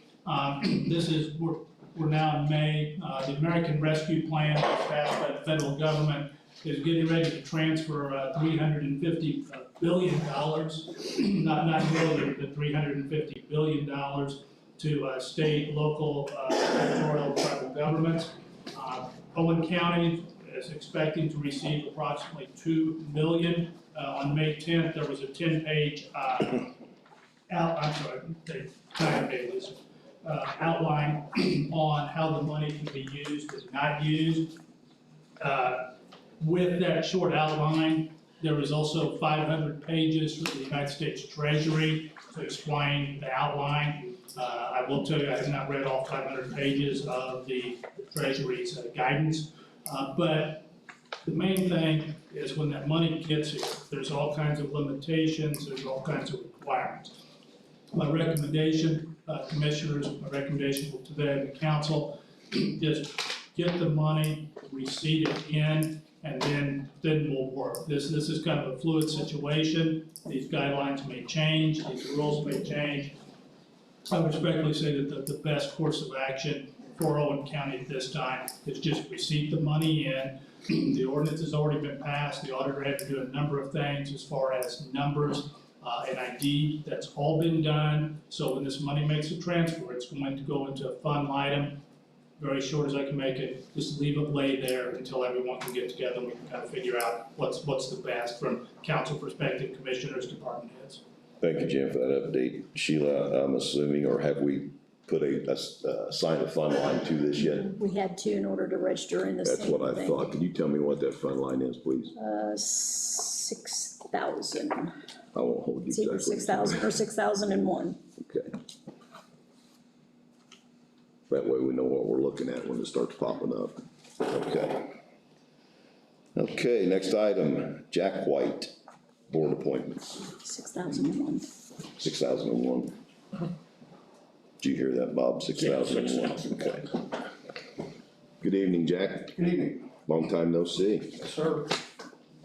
We're now in May. The American Rescue Plan was passed by the federal government, is getting ready to transfer $350 billion, not more than $350 billion to state, local, territorial, tribal governments. Owen County is expecting to receive approximately $2 million. On May 10th, there was a 10-page outline on how the money can be used and not used. With that short outline, there was also 500 pages from the United States Treasury to explain the outline. I will tell you, I have not read all 500 pages of the Treasury's guidance, but the main thing is when that money gets here, there's all kinds of limitations, there's all kinds of requirements. My recommendation, commissioners, my recommendation to the council is get the money, receipt it in, and then we'll work. This is kind of a fluid situation. These guidelines may change, these rules may change. I would respectfully say that the best course of action for Owen County at this time is just receive the money in. The ordinance has already been passed. The auditor had to do a number of things as far as numbers and ID. That's all been done. So when this money makes a transfer, it's going to go into a fund item. Very short as I can make it, just leave it lay there until everyone can get together and we can kind of figure out what's the best from council perspective, commissioners, department heads. Thank you, Jim, for that update. Sheila, I'm assuming, or have we put assigned a fund line to this yet? We had to in order to register in the same That's thing. what I thought. Can you tell me what that fund line is, please? 6,000. I won't hold you It's either exactly. 6,000 or 6,001. Okay. That way we know what we're looking at when it starts popping up. Okay. Okay, next item, Jack White, board appointments, 6,001. 6,001. Did you hear that, Bob? 6,001, okay. Good evening, Jack. Good evening. Long time no see. Yes, sir.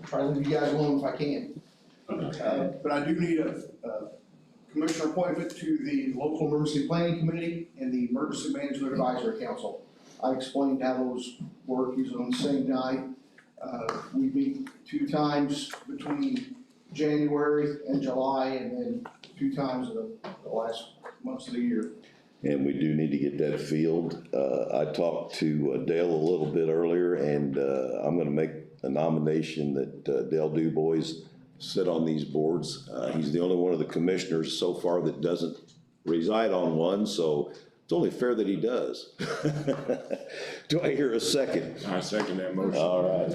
Try to leave you guys alone if I can. But I do need a commissioner appointment to the local emergency planning committee and the emergency management advisory council. I explained how those work usually on the same night. We meet 2 times between January and July, and then 2 times in the last months of the year. And we do need to get that filled. I talked to Dale a little bit earlier, and I'm gonna make a nomination that Dale DuBois sit on these boards. He's the only one of the commissioners so far that doesn't reside on one, so it's only fair that he does. Do I hear a second? I second that motion. All right.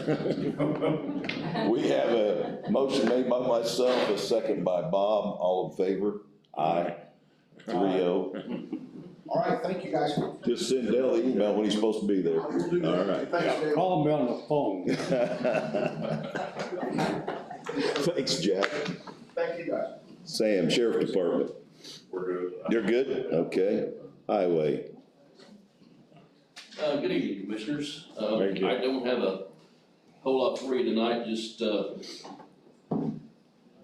We have a motion made by myself, a second by Bob. All in favor? Aye. 3-0. All right, thank you, guys. Just send Dale the email when he's supposed to be there. I will do that. All right. Thanks, Dale. Call me on the phone. Thanks, Jack. Thank you, guys. Sam, Sheriff Department. We're good. You're good? Okay. Highway. Good evening, commissioners. Thank you. I don't have a whole lot for you tonight, just,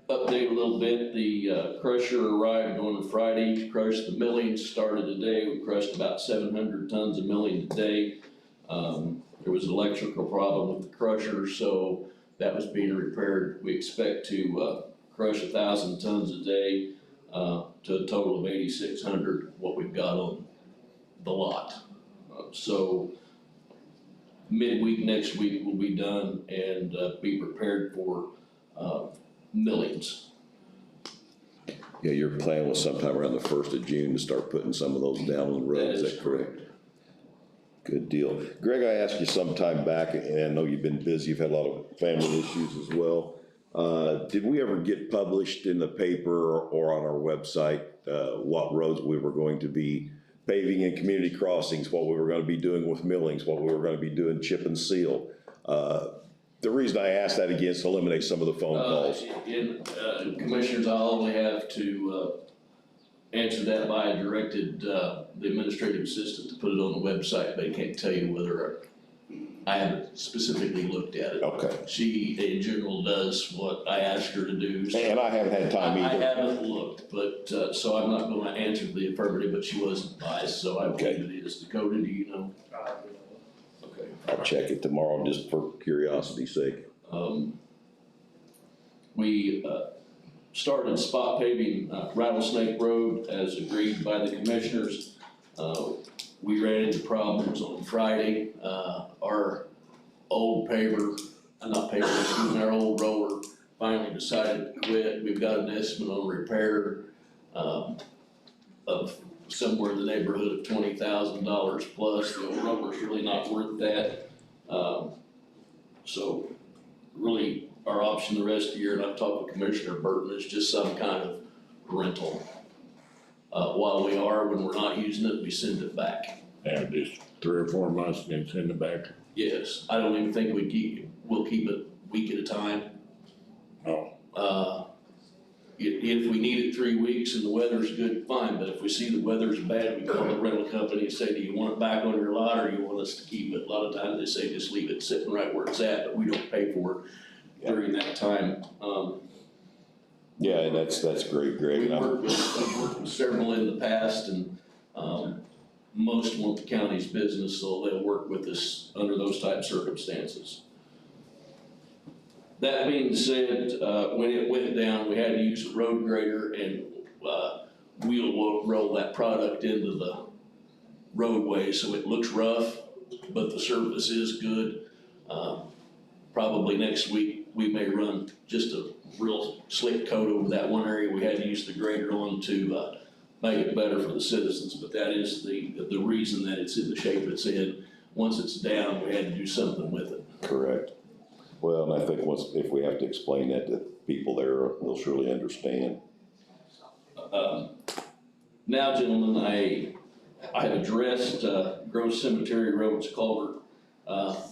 update a little bit. The, crusher arrived on Friday to crush the millings, started today. We crushed about 700 tons of milling today. There was an electrical problem with the crusher, so that was being repaired. We expect to, crush 1,000 tons a day, to a total of 8,600, what we've got on the lot. So midweek next week we'll be done and be prepared for millings. Yeah, your plan was sometime around the 1st of June to start putting some of those down on the road, is that correct? Good deal. Greg, I asked you some time back, and I know you've been busy, you've had a lot of family issues as well. Did we ever get published in the paper or on our website, what roads we were going to be paving and community crossings, what we were gonna be doing with millings, what we were gonna be doing chip and seal? The reason I asked that again is to eliminate some of the phone calls. Commissioners, I'll only have to answer that by I directed the administrative assistant to put it on the website, but I can't tell you whether I haven't specifically looked at it. Okay. She, in general, does what I asked her to do. So And I haven't had time I either. haven't looked, but, so I'm not gonna answer the affirmative, but she was advised, so I believe it is. Dakota, do you know? Okay. I'll check it tomorrow just for curiosity's sake. We started spot paving Rattlesnake Road as agreed by the commissioners. We ran into problems on Friday. Our old paver, our old roller finally decided to quit. We've got an estimate on repair of somewhere in the neighborhood of $20,000 plus. The old rover's really not worth that. So really, our option the rest of the year, and I've talked with Commissioner Burton, is just some kind of rental. While we are, when we're not using it, we send it back. Yeah, just 3 or 4 months and then send it back. Yes, I don't even think we'll keep it a week at a time. Oh. If we need it 3 weeks and the weather's good, fine, but if we see the weather's bad, we call the rental company and say, do you want it back on your lot or you want us to keep it? A lot of times they say, just leave it sitting right where it's at, but we don't pay for it during that time. Yeah, and that's great, Greg. We've worked with several in the past, and, most want the county's business, so they'll work with us under those type of circumstances. That being said, when it went down, we had to use a road grader and, we'll roll that product into the roadway, so it looks rough, but the surface is good. Probably next week, we may run just a real slick coat over that one area we had to use the grader on to, make it better for the citizens, but that is the reason that it's in the shape it's in. Once it's down, we had to do something with it. Correct. Well, and I think if we have to explain that to people there, they'll surely understand. Now, gentlemen, I have addressed, Grove Cemetery Road's culvert,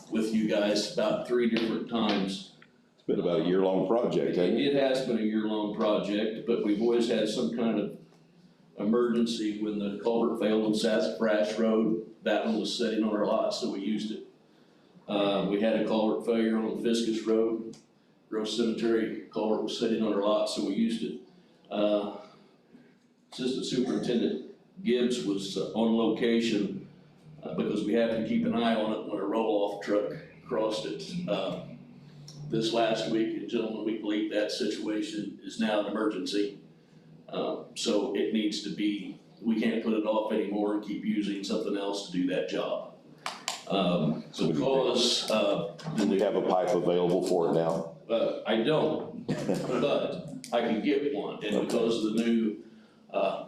with you guys about 3 different times. It's been about a year-long project, hasn't it? It has been a year-long project, but we've always had some kind of emergency when the culvert failed on Sassafras Road. That one was sitting on our lot, so we used it. We had a culvert failure on Fiscus Road. Grove Cemetery culvert was sitting on our lot, so we used it. Assistant Superintendent Gibbs was on location because we have to keep an eye on it when a roll-off truck crossed it. This last week, and gentlemen, we believe that situation is now an emergency. So it needs to be, we can't put it off anymore and keep using something else to do that job. Because, Do we have a pipe available for it now? I don't, but I can get one, and because of the new,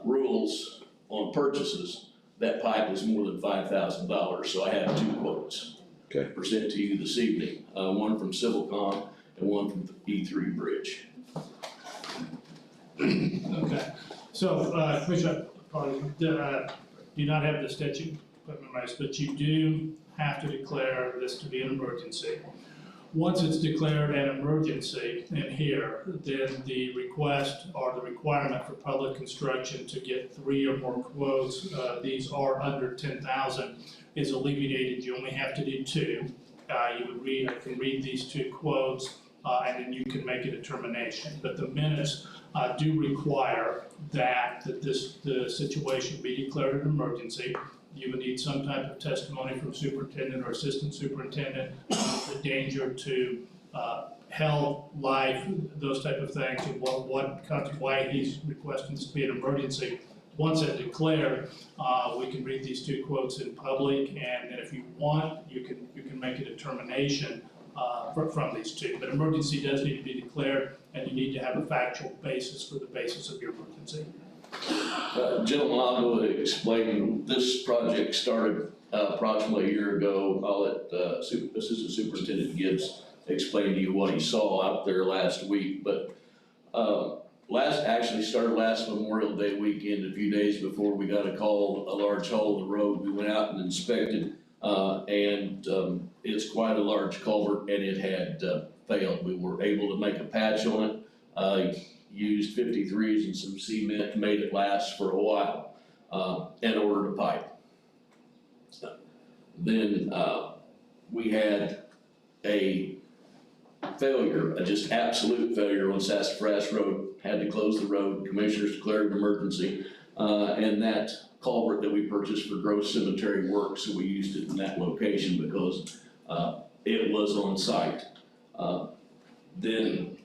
rules on purchases, that pipe is more than $5,000, so I have 2 quotes. Okay. Present to you this evening, one from Civilcom and one from the E3 Bridge. Okay, so, Commissioner, probably, do not have the statute put memorized, but you do have to declare this to be an emergency. Once it's declared an emergency in here, then the request or the requirement for public construction to get 3 or more quotes, these are under 10,000, is alleviated. You only have to do 2. I can read these 2 quotes, and then you can make a determination. But the minutes do require that the situation be declared an emergency. You would need some type of testimony from superintendent or assistant superintendent, the danger to health, life, those type of things, and why he's requesting this to be an emergency. Once it's declared, we can read these 2 quotes in public, and then if you want, you can make a determination from these 2. But emergency does need to be declared, and you need to have a factual basis for the basis of your emergency. Gentlemen, I'll go ahead and explain. This project started approximately a year ago. I'll let Assistant Superintendent Gibbs explain to you what he saw out there last week. But actually started last Memorial Day weekend, a few days before we got a call, a large hole in the road. We went out and inspected, and it's quite a large culvert, and it had failed. We were able to make a patch on it. Used 53s and some cement, made it last for a while, and ordered a pipe. Then we had a failure, a just absolute failure on Sassafras Road. Had to close the road. Commissioners declared an emergency, and that culvert that we purchased for Grove Cemetery worked, so we used it in that location because it was on site. Then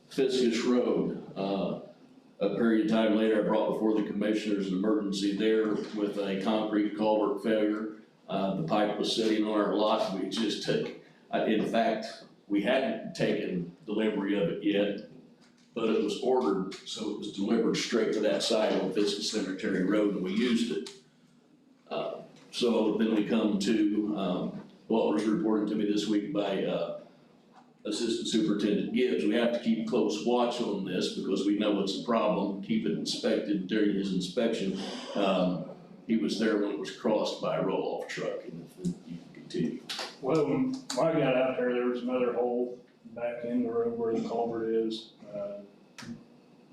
Fiscus Road, a period of time later, I brought before the commissioners an emergency there with a concrete culvert failure. The pipe was sitting on our lot. We just took, in fact, we hadn't taken delivery of it yet, but it was ordered, so it was delivered straight to that site on Fiscus Cemetery Road, and we used it. So then we come to what was reported to me this week by Assistant Superintendent Gibbs. We have to keep close watch on this because we know it's a problem. Keep it inspected. During his inspection, he was there when it was crossed by a roll-off truck, and you can continue. Well, when I got out there was another hole back in the road where the culvert is.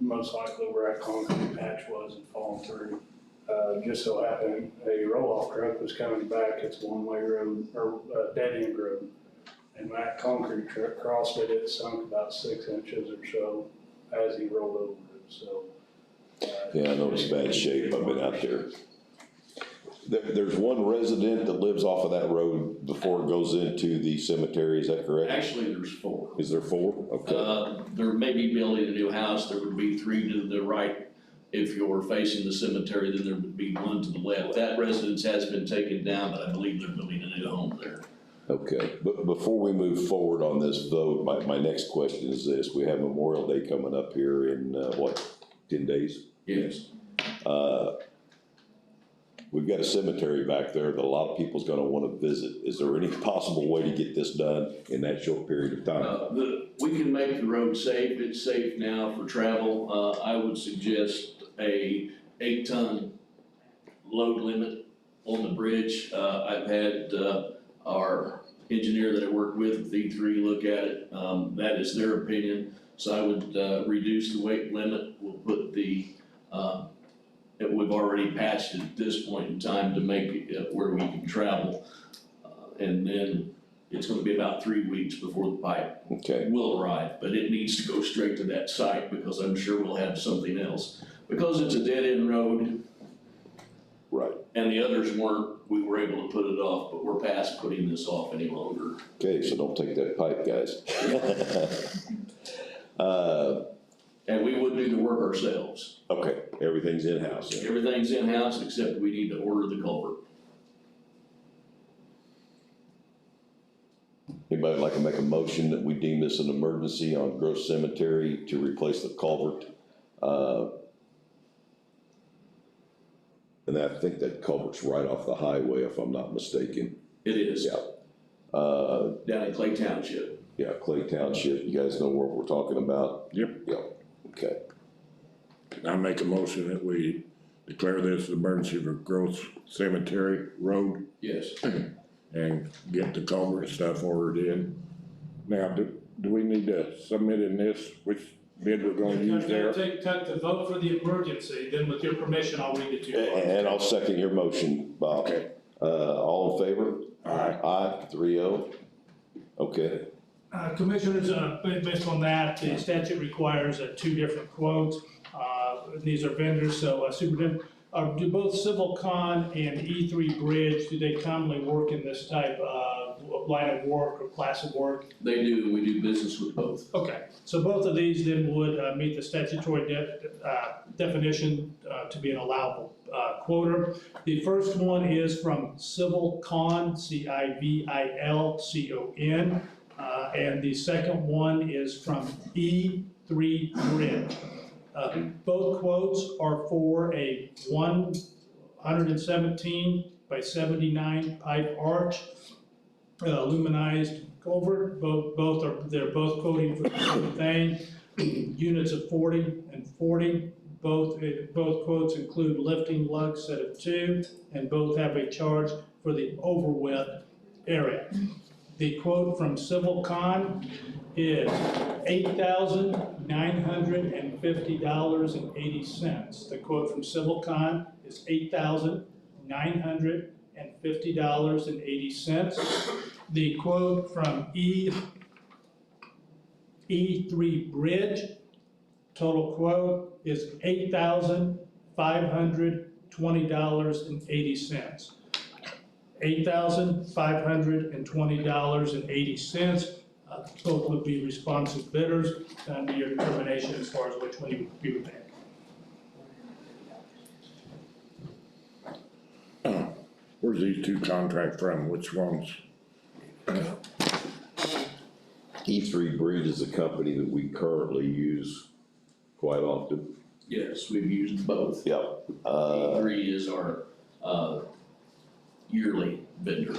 Most likely where that concrete patch was and fallen through. Just so happened, a roll-off truck was coming back. It's a one-way road, or dead-end road. And when that concrete truck crossed it, it sunk about 6 inches or so. as he rolled over it, so. Yeah, I know it's bad shape, I've been out there. There's one resident that lives off of that road before it goes into the cemetery, is that correct? Actually, there's 4. Is there 4? Okay. There may be building a new house, there would be 3 to the right. If you're facing the cemetery, then there would be 1 to the left. That residence has been taken down, but I believe they're building a new home there. Okay, but before we move forward on this vote, my next question is this. We have Memorial Day coming up here in, 10 days? Yes. We've got a cemetery back there that a lot of people's gonna wanna visit. Is there any possible way to get this done in that short period of time? We can make the road safe, it's safe now for travel. I would suggest a 8-ton load limit on the bridge. I've had, our engineer that I work with E3 look at it. That is their opinion. So I would, reduce the weight limit. We'll put the, we've already patched it at this point in time to make it where we can travel. And then it's gonna be about 3 weeks before the pipe will arrive, but it needs to go straight to that site because I'm sure we'll have something else. Because it's a dead-end road. Right. And the others weren't, we were able to put it off, but we're past putting this off any longer. Okay, so don't take that pipe, guys. And we would do the work ourselves. Okay, everything's in-house. Everything's in-house except we need to order the culvert. Anybody like to make a motion that we deem this an emergency on Gross Cemetery to replace the culvert? And I think that culvert's right off the highway, if I'm not mistaken. It is. Yeah. Down in Clay Township. Yeah, Clay Township. You guys know what we're talking about? Yep. Yep. Okay. I make a motion that we declare this an emergency for Gross Cemetery Road Yes. and get the culvert stuff ordered in. Now, do we need to submit in this, which bid we're gonna use there? Take the vote for the emergency, then with your permission, I'll read it to you. And I'll second your motion, Bob. Okay. All in favor? Aye. Aye, 3-0. Okay. Commissioners, based on that, the statute requires 2 different quotes. These are vendors, so Superintendent, do both Civil Con and E3 Bridge, do they commonly work in this type of line of work or class of work? They do, we do business with both. Okay, so both of these then would meet the statutory definition to be an allowable quoter. The first one is from Civil Con, CIVILCON, and the second one is from E3 Bridge. Both quotes are for a 117 by 79 pipe arch, aluminized culvert. They're both quoting for the same thing. Units of 40 and 40. Both quotes include lifting lug set of 2, and both have a charge for the overwidth area. The quote from Civil Con is $8,950.80. The quote from Civil Con is $8,950.80. The quote from E3 Bridge, total quote is $8,520.80. $8,520.80. Both would be responsive bidders, and your determination as far as which one you would pick. Where's these 2 contracts from? Which ones? E3 Bridge is a company that we currently use quite often. Yes, we've used both. Yep. E3 is our yearly vendor.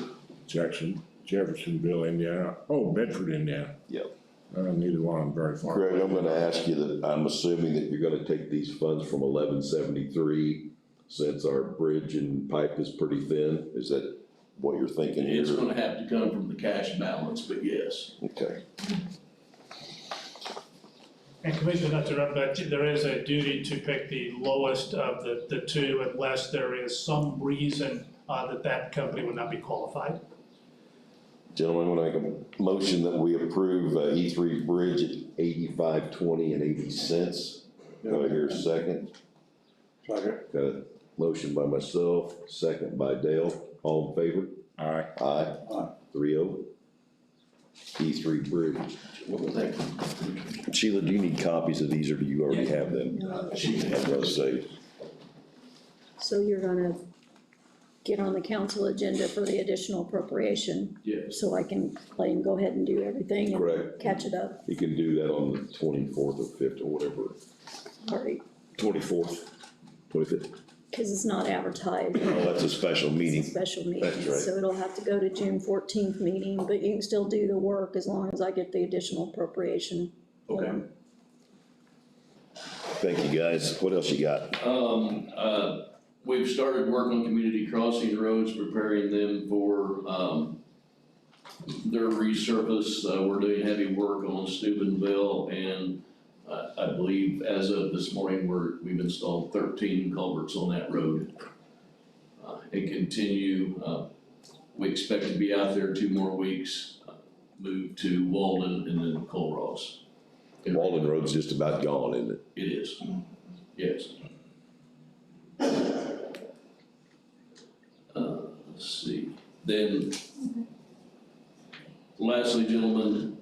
Jeffersonville, Indiana. Oh, Bedford, Indiana. Yep. Neither one of them very far. Greg, I'm gonna ask you that, I'm assuming that you're gonna take these funds from 1173, since our bridge and pipe is pretty thin. Is that what you're thinking here? It's gonna have to come from the cash balance, but yes. Okay. And Commissioner, not to interrupt, but there is a duty to pick the lowest of the 2 unless there is some reason that company would not be qualified. Gentlemen, I'm gonna make a motion that we approve E3 Bridge at 85.20 and 80 cents. Do I hear a second? Second. Got a motion by myself, second by Dale. All in favor? Aye. Aye. Aye. 3-0. E3 Bridge. Thank you. Sheila, do you need copies of these or do you already have them? She has those saved. So you're gonna get on the council agenda for the additional appropriation, Yes. so I can let him go ahead and do everything and Correct. catch it up. You can do that on the 24th or 5th or whatever. All right, 24th, 25th. because it's not advertised. Oh, that's a special meeting. It's a special meeting, That's right. so it'll have to go to June 14th meeting, but you can still do the work as long as I get the additional appropriation. Okay. Thank you, guys. What else you got? We've started work on community crossing roads, preparing them for, their resurface. We're doing heavy work on Steubenville, and I believe as of this morning, we've installed 13 culverts on that road. And continue, we expect to be out there 2 more weeks, move to Walden and then Colross. Walden Road's just about gone, isn't it? It is, yes. Let's see, then, lastly, gentlemen,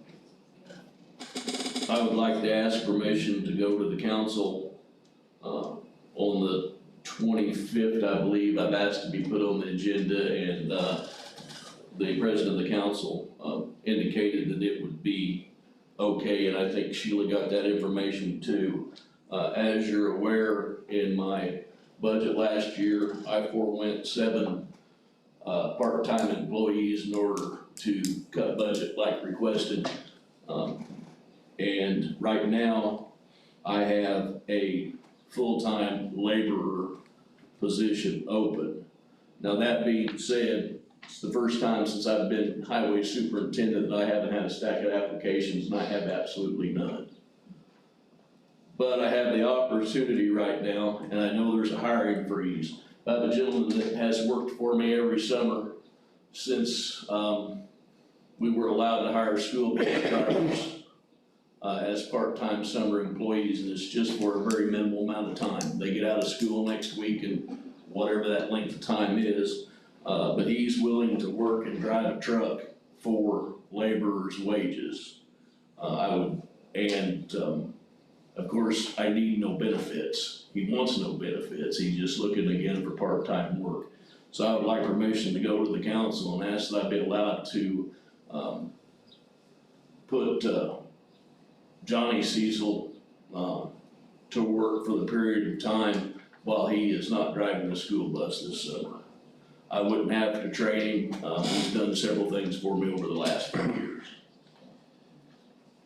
I would like to ask permission to go to the council, on the 25th, I believe. I've asked to be put on the agenda, and, the president of the council, indicated that it would be okay, and I think Sheila got that information too. As you're aware, in my budget last year, I forewent 7 part-time employees in order to cut budget like requested. And right now, I have a full-time laborer position open. Now, that being said, it's the first time since I've been highway superintendent that I haven't had a stack of applications, and I have absolutely none. But I have the opportunity right now, and I know there's a hiring freeze. I have a gentleman that has worked for me every summer since, we were allowed to hire school bus drivers, as part-time summer employees, and it's just for a very minimal amount of time. They get out of school next week and whatever that length of time is, but he's willing to work and drive a truck for laborers' wages. Of course, I need no benefits. He wants no benefits. He's just looking again for part-time work. So I would like permission to go to the council and ask that I be allowed to, put, Johnny Cecil, to work for the period of time while he is not driving the school bus this summer. I wouldn't have to train him. He's done several things for me over the last few years.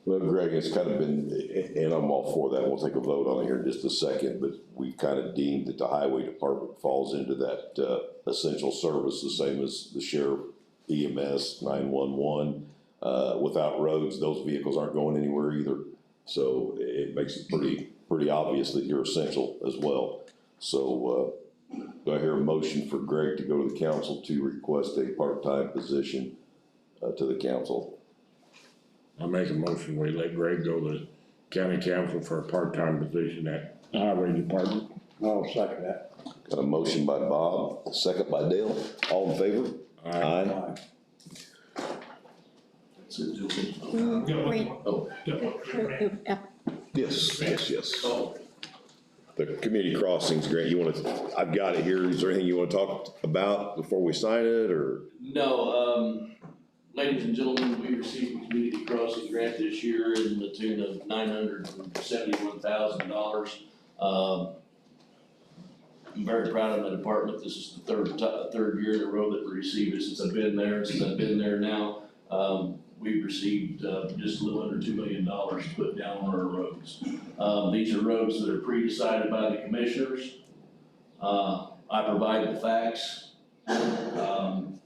Well, Greg, it's kind of been, and I'm all for that, we'll take a vote on it here in just a second, but we've kind of deemed that the highway department falls into that essential service, the same as the sheriff, EMS, 911. Without roads, those vehicles aren't going anywhere either. So it makes it pretty obvious that you're essential as well. So do I hear a motion for Greg to go to the council to request a part-time position to the council? I make a motion, we let Greg go to the county council for a part-time position at the highway department. I'll second that. Got a motion by Bob, a second by Dale. All in favor? Aye. That's it, Julie. Wait. Oh, Yes. oh, The community crossings grant, I've got it here. Is there anything you want to talk about before we sign it, or? no, ladies and gentlemen, we received a community crossing grant this year in the tune of $971,000. I'm very proud of my department. This is the third year in a row that we received it since I've been there. Since I've been there now, we've received just a little under $2 million to put down on our roads. These are roads that are pre-decided by the commissioners. I provide the facts.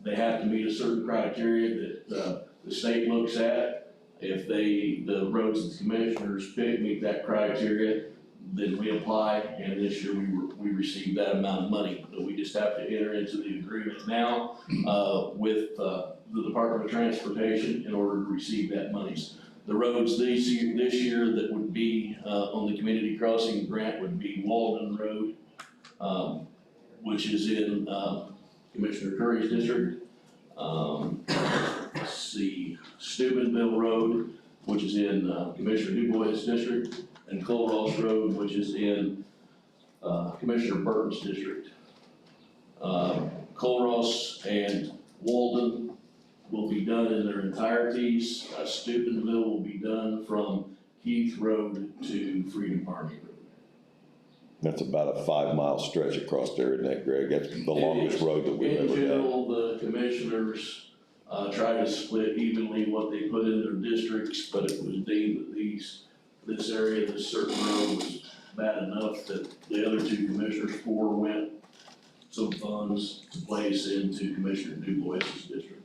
They have to meet a certain criteria that the state looks at. If the roads that the commissioners pick meet that criteria, then we apply, and this year we received that amount of money. But we just have to enter into the agreement now, with, the Department of Transportation in order to receive that monies. The roads this year that would be, on the community crossing grant would be Walden Road, which is in, Commissioner Curry's district. Let's see, Steubenville Road, which is in, Commissioner DuBois' district, and Culross Road, which is in, Commissioner Burton's district. Culross and Walden will be done in their entireties. Steubenville will be done from Keith Road to Freedom Army Road. That's about a 5-mile stretch across there, isn't that, Greg? That's the longest road that we've ever done. In general, the commissioners, try to split evenly what they put in their districts, but it was deemed that this area, this certain road was bad enough that the other two commissioners forewent some funds to place into Commissioner DuBois' district.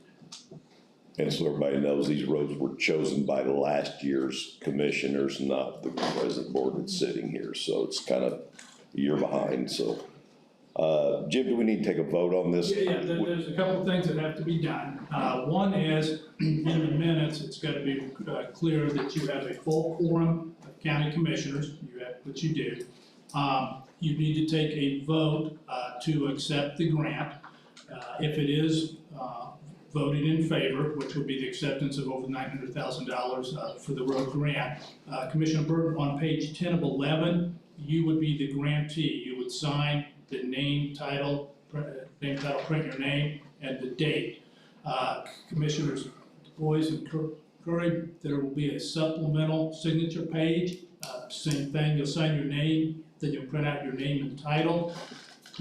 And so everybody knows these roads were chosen by last year's commissioners, not the present board that's sitting here, so it's kind of a year behind, so. Jim, do we need to take a vote on this? Yeah, there's a couple of things that have to be done. One is, in the minutes, it's gotta be clear that you have a full quorum of county commissioners, which you do. You need to take a vote to accept the grant. If it is voted in favor, which would be the acceptance of over $900,000 for the road grant, Commissioner Burton, on page 10 of 11, you would be the grantee. You would sign the name, title, print your name, and the date. Commissioners DuBois and Curry, there will be a supplemental signature page. Same thing, you'll sign your name, then you'll print out your name and title.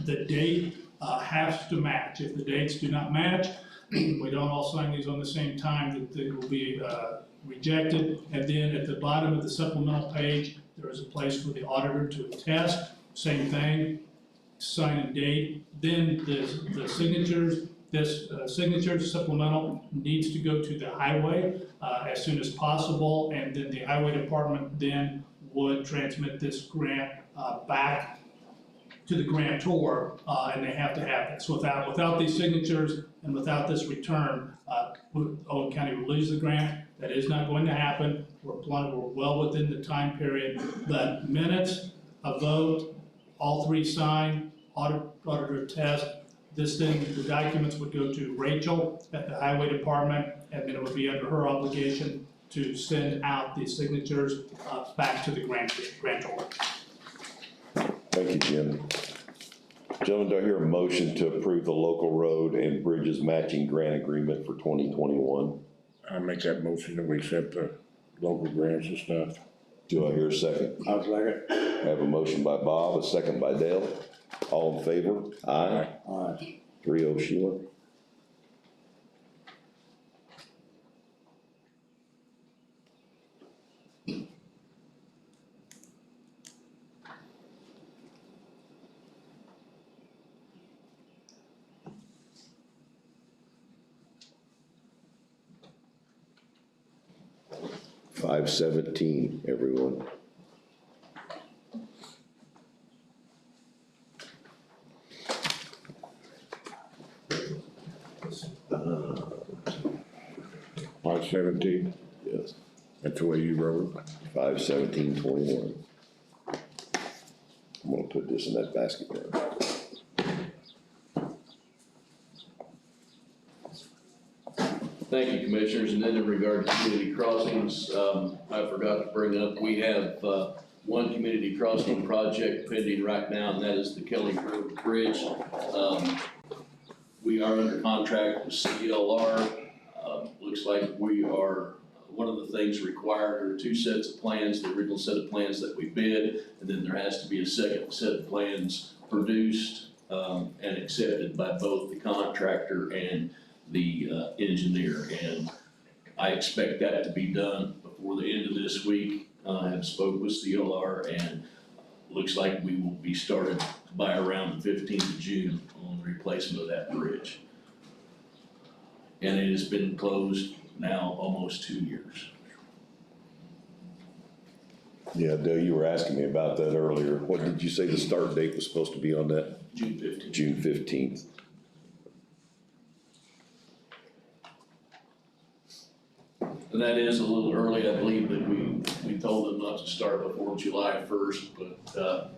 The date has to match. If the dates do not match, we don't all sign these on the same time, that they will be rejected. And then at the bottom of the supplemental page, there is a place for the auditor to attest. Same thing, sign and date. Then the signatures, this signature supplemental needs to go to the highway as soon as possible, and then the highway department then would transmit this grant back to the grantor, and they have to have this. Without these signatures and without this return, Owen County would lose the grant. That is not going to happen. We're well within the time period. But minutes, a vote, all three sign, auditor test. This thing, the documents would go to Rachel at the highway department, and then it would be under her obligation to send out these signatures back to the grantor. Thank you, Jim. Gentlemen, do I hear a motion to approve the local road and bridges matching grant agreement for 2021? I make that motion that we accept the local grants and stuff. Do I hear a second? I'll second. I have a motion by Bob, a second by Dale. All in favor? Aye. Aye. 3-0, Sheila. $517, everyone. $517, Yes, that's the way you wrote it. 517.21. I'm gonna put this in that basket there. Thank you, Commissioners, and then in regard to community crossings, I forgot to bring up, we have, one community crossing project pending right now, and that is the Kelly Road Bridge. We are under contract with CLR. Looks like we are, one of the things required are 2 sets of plans, the original set of plans that we bid, and then there has to be a second set of plans produced, and accepted by both the contractor and the engineer, and I expect that to be done before the end of this week. I have spoke with CLR, and looks like we will be started by around the 15th of June on the replacement of that bridge. And it has been closed now almost 2 years. Yeah, Dale, you were asking me about that earlier. What did you say the start date was supposed to be on that? June 15th. June 15th. And that is a little early, I believe that we told them not to start before July 1st, but,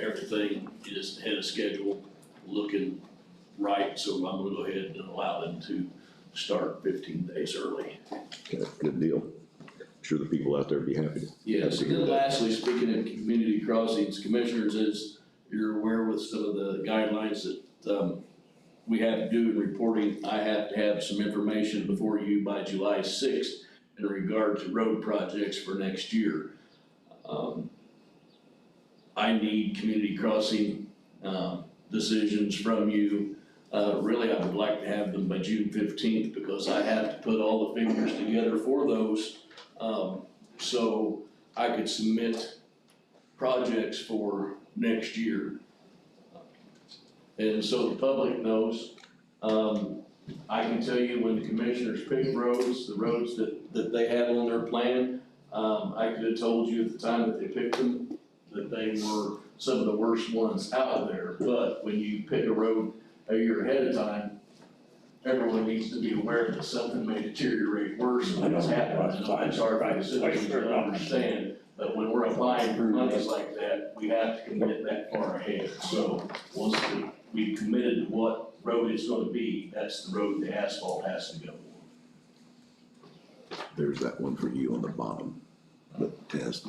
everything is ahead of schedule, looking right, so I'm gonna go ahead and allow them to start 15 days early. Okay, good deal. I'm sure the people out there would be happy to. Yes, and then lastly, speaking of community crossings, commissioners, as you're aware with some of the guidelines that, we have to do in reporting, I have to have some information before you by July 6th in regard to road projects for next year. I need community crossing, decisions from you. Really, I would like to have them by June 15th because I have to put all the figures together for those. So I could submit projects for next year. And so the public knows, I can tell you when the commissioners pick roads, the roads that they have on their plan, I could have told you at the time that they picked them, that they were some of the worst ones out there. But when you pick a road a year ahead of time, everyone needs to be aware that something may deteriorate worse than what's happened. I know it's hard for the citizens to understand, but when we're applying for monies like that, we have to commit that far ahead. So once we committed to what road it's gonna be, that's the road the asphalt has to go. There's that one for you on the bottom, the test.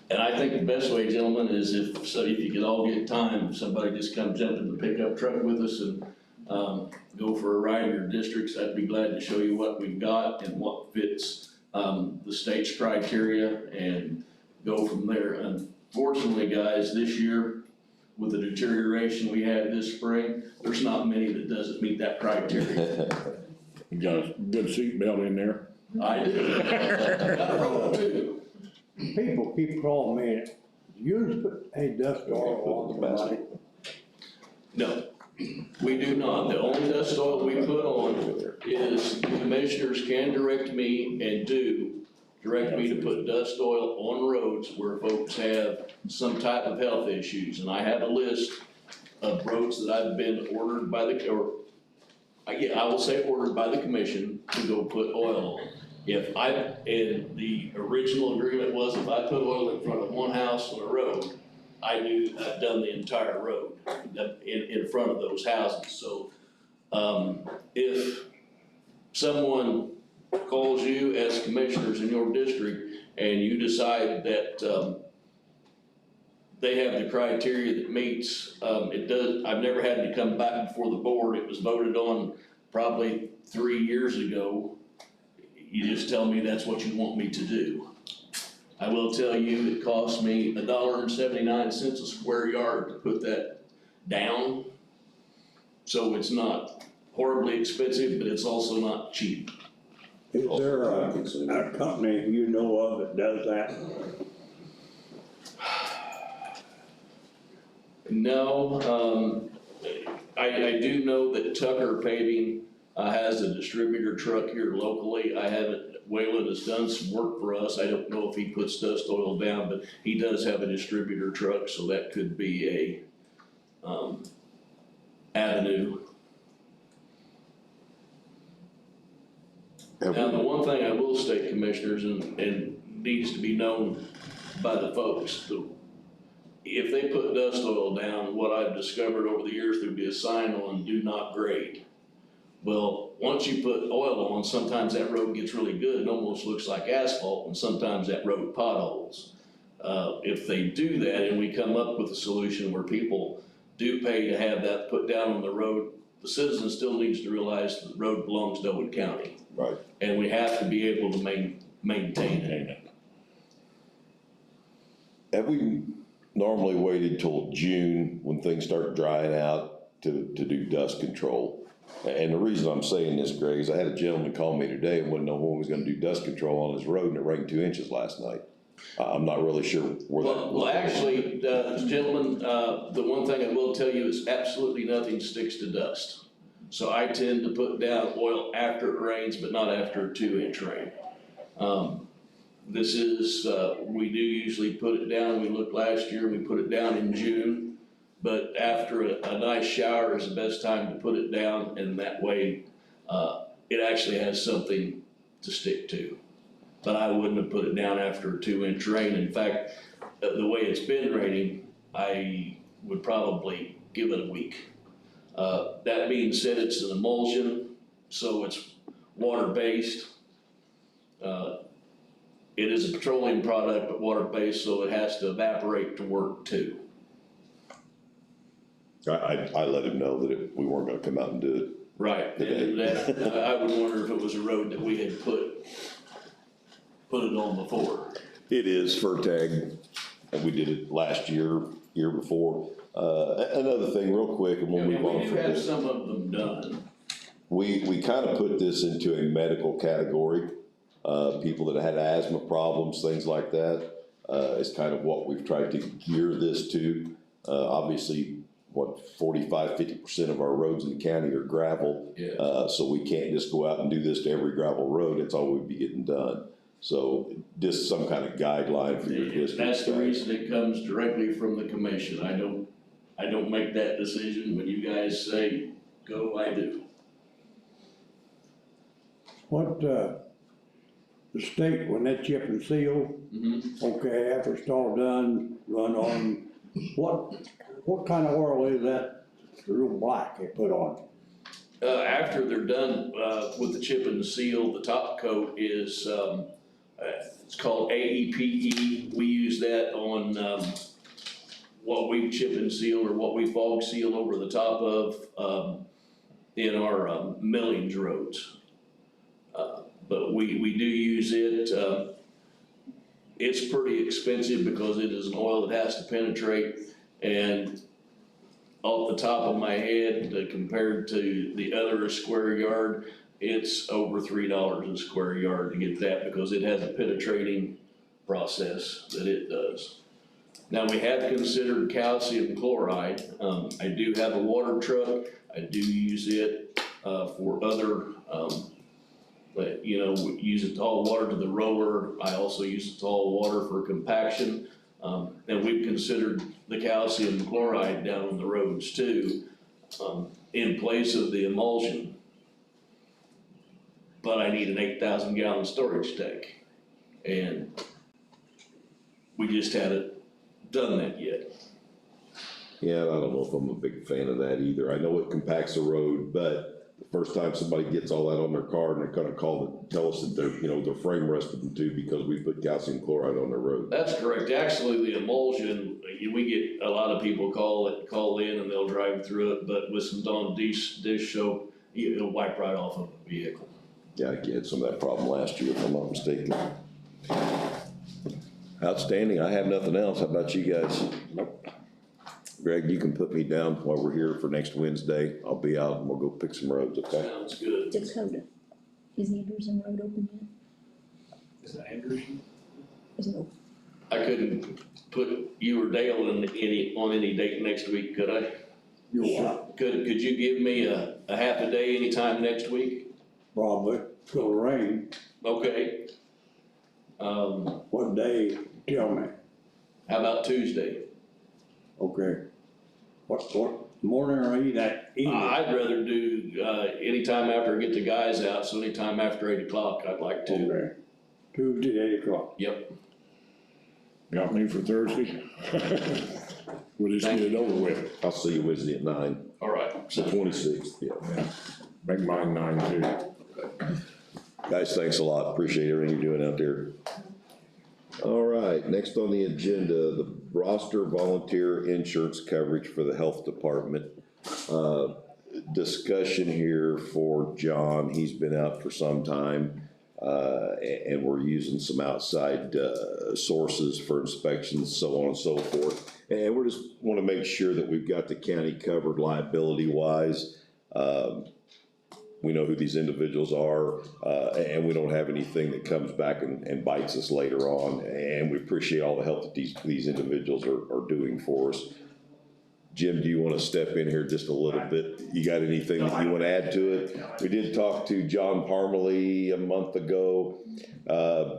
And I think the best way, gentlemen, is if you could all get time, somebody just come jump in the pickup truck with us and, go for a ride in your districts. I'd be glad to show you what we've got and what fits, the state's criteria and go from there. Unfortunately, guys, this year, with the deterioration we had this spring, there's not many that doesn't meet that criteria. You got a good seatbelt in there? I do. Got a rope too. People keep calling me, you put a dust oil on somebody. No, we do not. The only dust oil we put on is commissioners can direct me and do direct me to put dust oil on roads where folks have some type of health issues. And I have a list of roads that I've been ordered by I will say ordered by the commission to go put oil on. And the original agreement was if I put oil in front of one house on a road, I knew I'd done the entire road in front of those houses. So, if someone calls you as commissioners in your district and you decide that, they have the criteria that meets, I've never had to come back before the board. It was voted on probably 3 years ago. You just tell me that's what you want me to do. I will tell you, it cost me $1.79 a square yard to put that down. So it's not horribly expensive, but it's also not cheap. Is there a company you know of that does that? No, I do know that Tucker Paving has a distributor truck here locally. Waylon has done some work for us. I don't know if he puts dust oil down, but he does have a distributor truck, so that could be a, avenue. Now, the one thing I will state, commissioners, and needs to be known by the folks, if they put dust oil down, what I've discovered over the years, there'd be a sign on "Do Not Grade." Well, once you put oil on, sometimes that road gets really good and almost looks like asphalt, and sometimes that road potholes. If they do that and we come up with a solution where people do pay to have that put down on the road, the citizen still needs to realize the road belongs to Owen County. Right. And we have to be able to maintain it. Have we normally waited till June when things start drying out to do dust control? And the reason I'm saying this, Greg, is I had a gentleman call me today and wouldn't know when we was gonna do dust control on his road, and it rained 2 inches last night. I'm not really sure where that. Well, actually, gentlemen, the one thing I will tell you is absolutely nothing sticks to dust. So I tend to put down oil after it rains, but not after a 2-inch rain. This is, we do usually put it down, we looked last year, we put it down in June. But after a nice shower is the best time to put it down, and that way, it actually has something to stick to. But I wouldn't have put it down after a 2-inch rain. In fact, the way it's been raining, I would probably give it a week. That being said, it's an emulsion, so it's water-based. It is a petroleum product, but water-based, so it has to evaporate to work too. I let him know that we weren't gonna come out and do it. Right, and that, I would wonder if it was a road that we had put it on before. It is Fertag, and we did it last year, year before. Another thing, real quick, and we'll move on We do from have this. some of them done. We kind of put this into a medical category. People that had asthma problems, things like that, is kind of what we've tried to gear this to. Obviously, 45–50% of our roads in the county are gravel. Yeah. So we can't just go out and do this to every gravel road, it's all we'd be getting done. So just some kind of guideline for your district. That's the reason it comes directly from the commission. I don't make that decision. When you guys say go, I do. What, the state, when they chip and seal, okay, after it's all done, run on, what kind of oil is that, the real black they put on? After they're done, with the chip and the seal, the top coat is, it's called AEPE. We use that on, what we chip and seal or what we fog seal over the top of, in our, millings roads. But we do use it, it's pretty expensive because it is an oil that has to penetrate, and off the top of my head, compared to the other square yard, it's over $3 a square yard to get that because it has a penetrating process that it does. Now, we have considered calcium chloride. I do have a water truck. I do use it, for other, but, you know, we use it to haul water to the roller. I also use it to haul water for compaction. And we've considered the calcium chloride down on the roads too, in place of the emulsion. But I need an 8,000 gallon storage tank. And we just haven't done that yet. Yeah, I don't know if I'm a big fan of that either. I know it compacts the road, but the first time somebody gets all that on their car and they're gonna tell us that their frame rusted them too because we put calcium chloride on their road. That's correct. Actually, the emulsion, we get a lot of people call in and they'll drive through it, but with some Dawn dish soap, it'll wipe right off of the vehicle. Yeah, I had some of that problem last year, if I'm not mistaken. Outstanding. I have nothing else. How about you guys? Nope. Greg, you can put me down while we're here for next Wednesday. I'll be out and we'll go pick some roads, okay? Sounds good. Dakota, is Anderson Road open yet? Is that Anderson? Is it open? I couldn't put you or Dale on any date next week, could I? Could you give me a half a day anytime next week? Probably, till rain. Okay. What day, tell me, How about Tuesday? okay. What, morning or evening? I'd rather do, anytime after I get the guys out, so anytime after 8 o'clock, I'd like to. Okay, Tuesday, 8 o'clock. Yep. Got me for Thursday? We'll just get it over with. I'll see you Wednesday at 9. All right. The 26th, yeah. Make mine 9 too. Guys, thanks a lot. Appreciate everything you're doing out there. All right, next on the agenda, the roster volunteer insurance coverage for the health department. Discussion here for John. He's been out for some time. And we're using some outside sources for inspections, so on and so forth. And we just want to make sure that we've got the county covered liability wise. We know who these individuals are, and we don't have anything that comes back and bites us later on. And we appreciate all the help that these individuals are doing for us. Jim, do you wanna step in here just a little bit? You got anything that you wanna add to it? We did talk to John Parmalee a month ago,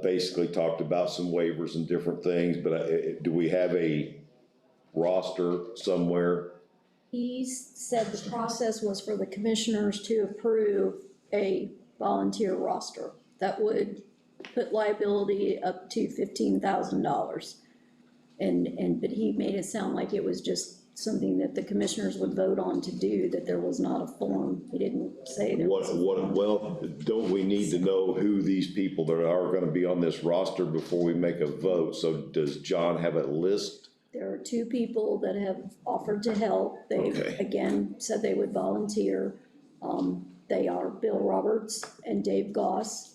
basically talked about some waivers and different things, but do we have a roster somewhere? He said the process was for the commissioners to approve a volunteer roster that would put liability up to $15,000. But he made it sound like it was just something that the commissioners would vote on to do, that there was not a form. He didn't say there was a form. Well, don't we need to know who these people that are gonna be on this roster before we make a vote? So does John have a list? There are two people that have offered to help. They, Okay. again, said they would volunteer. They are Bill Roberts and Dave Goss.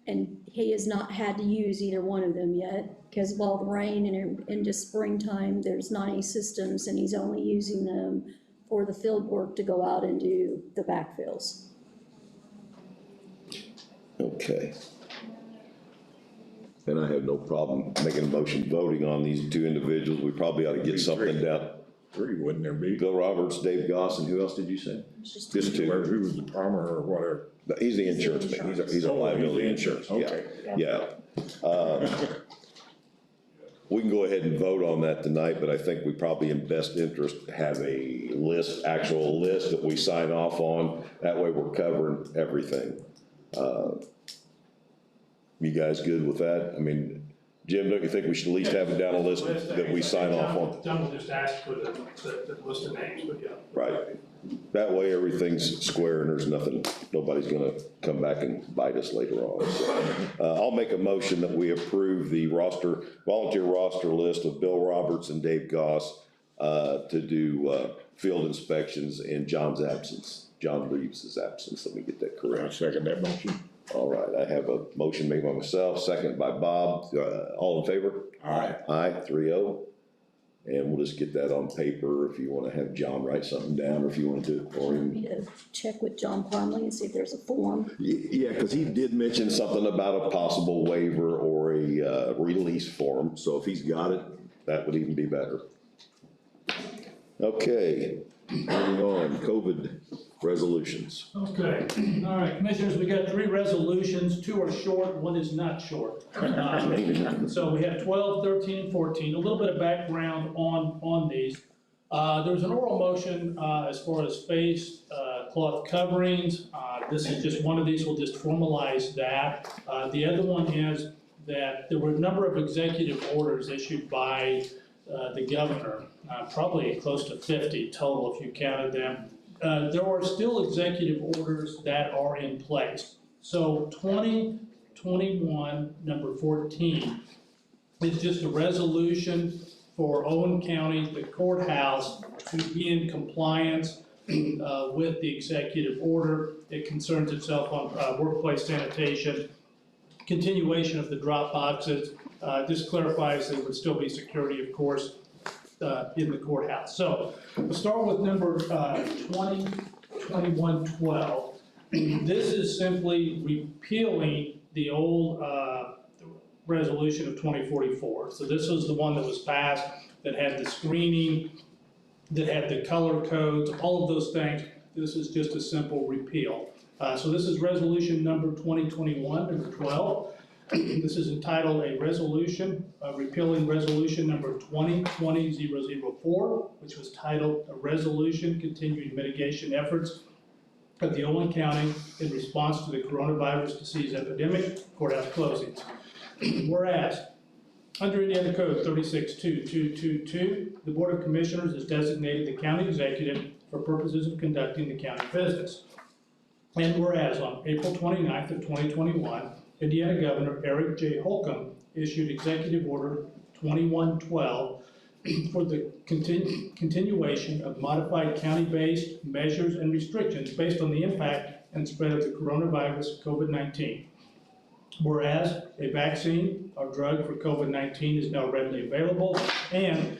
And he has not had to use either one of them yet, because of all the rain and into springtime, there's not any systems, and he's only using them for the field work to go out and do the backfills. Okay. Then I have no problem making a motion voting on these two individuals. We probably ought to get something down. Three, wouldn't there be? Bill Roberts, Dave Goss, and who else did you say? Just two. Who was the plumber or whatever? He's the insurance man. He's a liability insurance, yeah, yeah. We can go ahead and vote on that tonight, but I think we probably in best interest have a list, actual list that we sign off on. That way we're covering everything. You guys good with that? I mean, Jim, don't you think we should at least have it down a list that we sign off on? John will just ask for the list of names, but yeah. Right. That way everything's square and there's nothing, nobody's gonna come back and bite us later on. So, I'll make a motion that we approve the volunteer roster list of Bill Roberts and Dave Goss to do field inspections in John's absence, John Reeves' absence. Let me get that correct. I second that motion. All right, I have a motion made by myself, second by Bob. All in favor? Aye. Aye, 3-0. And we'll just get that on paper if you wanna have John write something down, or if you want to do it for him. Need to check with John Parmalee and see if there's a form. Yeah, cause he did mention something about a possible waiver or a, release form, so if he's got it, that would even be better. Okay, moving on, COVID resolutions. Okay, all right, commissioners, we got 3 resolutions, 2 are short, 1 is not short. So we have 12, 13, and 14, a little bit of background on these. There's an oral motion as far as face cloth coverings. This is just one of these, we'll just formalize that. The other one is that there were a number of executive orders issued by the governor, probably close to 50 total if you counted them. There are still executive orders that are in place. So 2021, number 14, is just a resolution for Owen County, the courthouse, to be in compliance with the executive order. It concerns itself on workplace sanitation, continuation of the drop boxes. This clarifies there would still be security, of course, in the courthouse. So we'll start with number 2021-12. This is simply repealing the old resolution of 2044. So this was the one that was passed that had the screening, that had the color codes, all of those things. This is just a simple repeal. So this is resolution number 2021, number 12. This is entitled a resolution, repealing resolution number 2020-004, which was titled a resolution continuing mitigation efforts of the Owen County in response to the coronavirus disease epidemic, courthouse closings. Whereas, under Indiana Code 362222, the Board of Commissioners has designated the county executive for purposes of conducting the county business. And whereas on April 29th of 2021, Indiana Governor Eric J. Holcomb issued Executive Order 2112 for the continuation of modified county-based measures and restrictions based on the impact and spread of the coronavirus COVID-19. Whereas a vaccine or drug for COVID-19 is now readily available, and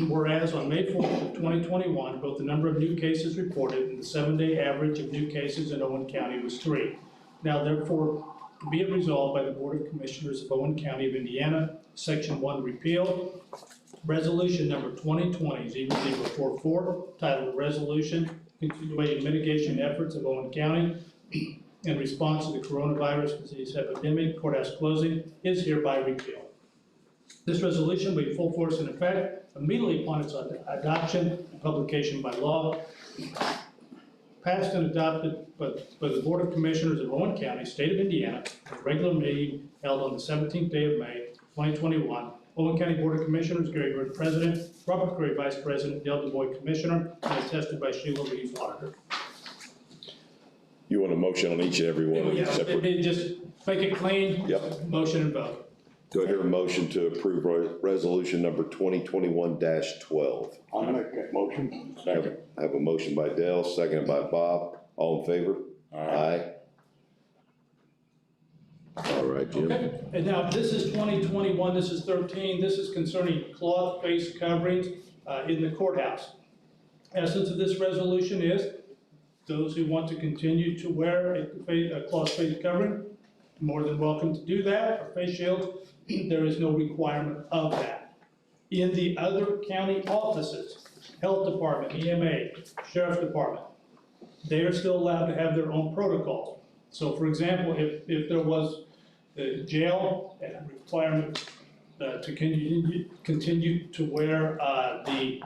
whereas on May 4th of 2021, both the number of new cases reported and the 7-day average of new cases in Owen County was 3. Now therefore Be it resolved by the Board of Commissioners of Owen County of Indiana, Section 1 repealed. Resolution number 2020-0044, titled Resolution Continuing Mitigation Efforts of Owen County in Response to the Coronavirus Disease Epidemic Courthouse Closing, is hereby repealed. This resolution will be full force and effect immediately upon its adoption and publication by law. Passed and adopted by the Board of Commissioners of Owen County, State of Indiana, a regular meeting held on the 17th day of May, 2021. Owen County Board of Commissioners, Gary Bird, President, Robert Curry, Vice President, Dale DuBois, Commissioner, and attested by Sheila Reeves, Auditor. You want a motion on each and every one of these separate? Just make it clean. Yep. Motion and vote. Do I hear a motion to approve resolution number 2021-12? I'll make that motion. Second. I have a motion by Dale, seconded by Bob. All in favor? Aye. All right, Jim. Okay, and now this is 2021, this is 13, this is concerning cloth face coverings in the courthouse. Essence of this resolution is those who want to continue to wear a cloth face covering, more than welcome to do that, or face shields. There is no requirement of that. In the other county offices, Health Department, EMA, Sheriff's Department, they are still allowed to have their own protocols. So for example, if there was a jail and requirement to continue to wear the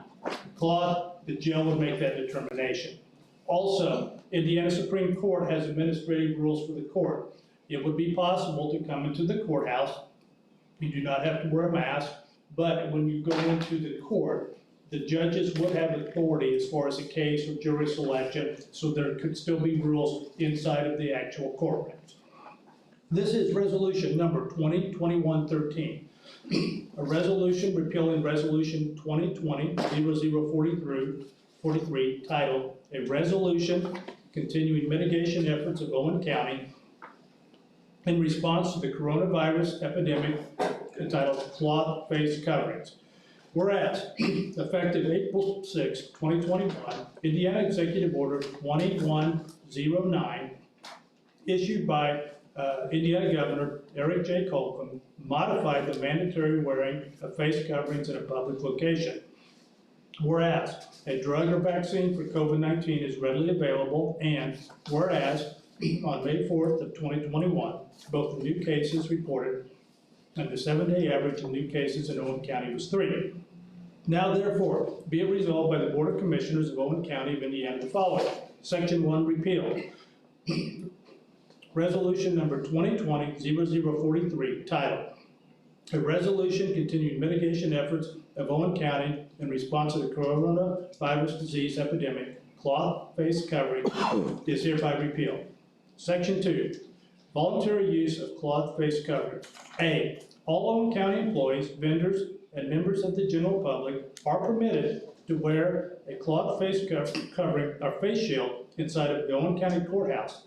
cloth, the jail would make that determination. Also, Indiana Supreme Court has administrative rules for the court. It would be possible to come into the courthouse. You do not have to wear a mask, but when you go into the court, the judges would have authority as far as a case or jury selection, so there could still be rules inside of the actual courtrooms. This is resolution number 2021-13, a resolution repealing resolution 2020-0043, titled A Resolution Continuing Mitigation Efforts of Owen County in Response to the Coronavirus Epidemic, entitled Cloth Face Coverings. Whereas, effective April 6, 2021, Indiana Executive Order 2109, issued by Indiana Governor Eric J. Colquhoun, modified the mandatory wearing of face coverings in a public location. Whereas, a drug or vaccine for COVID-19 is readily available, and whereas, on May 4th of 2021, both the new cases reported and the 7-day average of new cases in Owen County was 3. Now therefore, be it resolved by the Board of Commissioners of Owen County of Indiana the following. Section 1 repealed. Resolution number 2020-0043, titled A Resolution Continuing Mitigation Efforts of Owen County in Response to the Coronavirus Disease Epidemic, Cloth Face Covering, is hereby repealed. Section 2, Voluntary Use of Cloth Face Covering. A, all Owen County employees, vendors, and members of the general public are permitted to wear a cloth face covering or face shield inside of the Owen County Courthouse,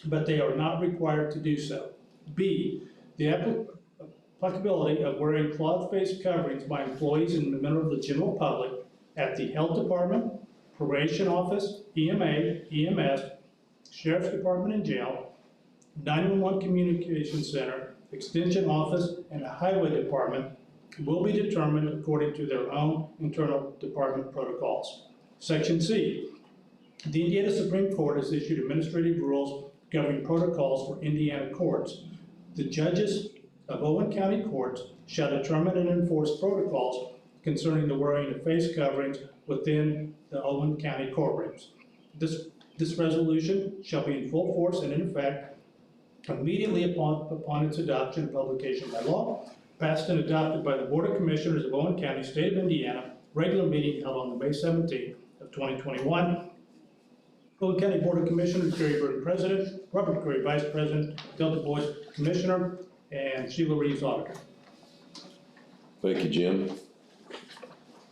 but they are not required to do so. B, the applicability of wearing cloth face coverings by employees and members of the general public at the Health Department, Probation Office, EMA, EMS, Sheriff's Department and Jail, 911 Communications Center, Extension Office, and the Highway Department will be determined according to their own internal department protocols. Section C, the Indiana Supreme Court has issued administrative rules governing protocols for Indiana courts. The judges of Owen County courts shall determine and enforce protocols concerning the wearing of face coverings within the Owen County courtrooms. This resolution shall be in full force and in effect immediately upon its adoption and publication by law, passed and adopted by the Board of Commissioners of Owen County, State of Indiana, regular meeting held on May 17th of 2021. Owen County Board of Commissioners, Gary Bird, President, Robert Curry, Vice President, Dale DuBois, Commissioner, and Sheila Reeves, Auditor. Thank you, Jim.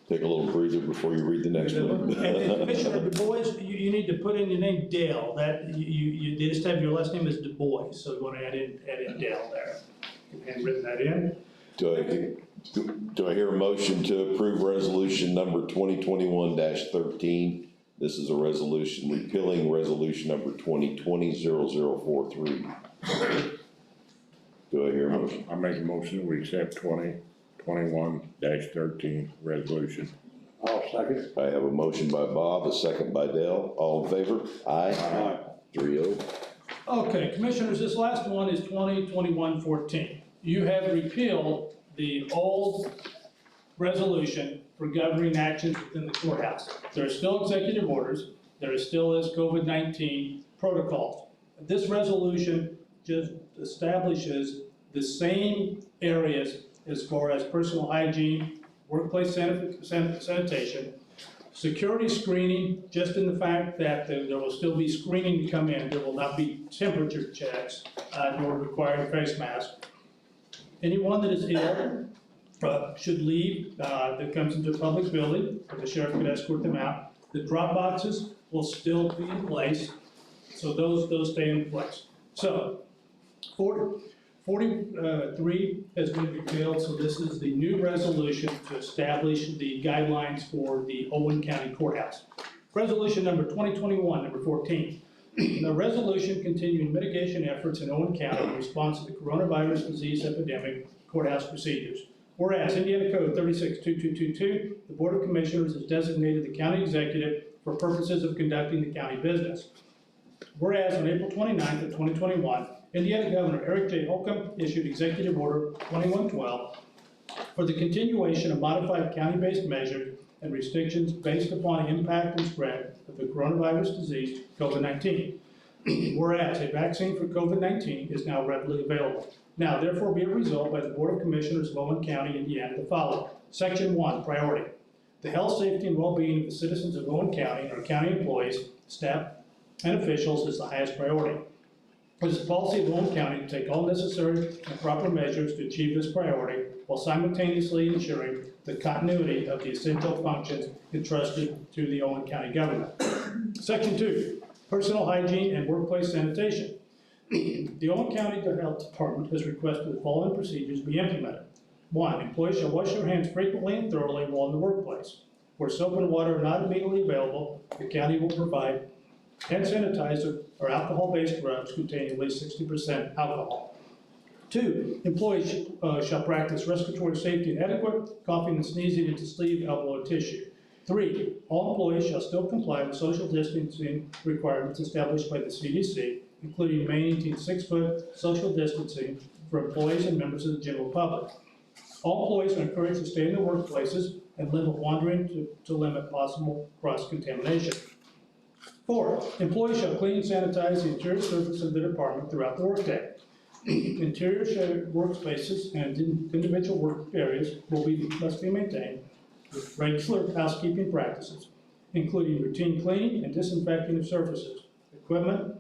Take a little breather before you read the next one. And Commissioner DuBois, you need to put in your name Dale. That you just have your last name is DuBois, so you want to add in Dale there. And written that in. Do I hear a motion to approve resolution number 2021-13? This is a resolution repealing resolution number 2020-0043. Do I hear a motion? I make a motion that we accept 2021-13 resolution. I'll second. I have a motion by Bob, a second by Dale. All in favor? Aye. Aye. 3-0. Okay, Commissioners, this last one is 2021-14. You have repealed the old resolution for governing actions within the courthouse. There are still executive orders, there still is COVID-19 protocols. This resolution just establishes the same areas as far as personal hygiene, workplace sanitation, security screening, just in the fact that there will still be screening to come in. There will not be temperature checks, nor required face mask. Anyone that is ill should leave, that comes into a public building, or the sheriff could escort them out. The Dropboxes will still be in place, so those stay in place. So, 43 has been repealed, so this is the new resolution to establish the guidelines for the Owen County Courthouse. Resolution number 2021, number 14. The resolution continuing mitigation efforts in Owen County in response to the coronavirus disease epidemic courthouse procedures. Whereas Indiana Code 362222, the Board of Commissioners has designated the county executive for purposes of conducting the county business. Whereas on April 29th of 2021, Indiana Governor Eric J. Holcomb issued Executive Order 2112 for the continuation of modified county-based measures and restrictions based upon the impact and spread of the coronavirus disease, COVID-19. Whereas a vaccine for COVID-19 is now readily available. Now, therefore, be it resolved by the Board of Commissioners of Owen County, Indiana, the following. Section 1, priority. The health, safety, and well-being of the citizens of Owen County and our county employees, staff, and officials is the highest priority. It is the policy of Owen County to take all necessary and proper measures to achieve this priority while simultaneously ensuring the continuity of the essential functions entrusted to the Owen County government. Section 2, personal hygiene and workplace sanitation. The Owen County Health Department has requested the following procedures be implemented. 1, employees shall wash their hands frequently and thoroughly while in the workplace. Where soap and water are not immediately available, the county will provide hand sanitizer or alcohol-based rubs containing at least 60% alcohol. 2, employees shall practice respiratory safety and etiquette, coughing and sneezing into sleeve, elbow, and tissue. 3, all employees shall still comply with social distancing requirements established by the CDC, including maintaining 6-foot social distancing for employees and members of the general public. All employees are encouraged to stay in their workplaces and limit wandering to limit possible cross-contamination. 4, employees shall clean and sanitize the interior surface of the department throughout the workday. Interior shared workspaces and individual work areas must be maintained with regular housekeeping practices, including routine cleaning and disinfecting of surfaces, equipment,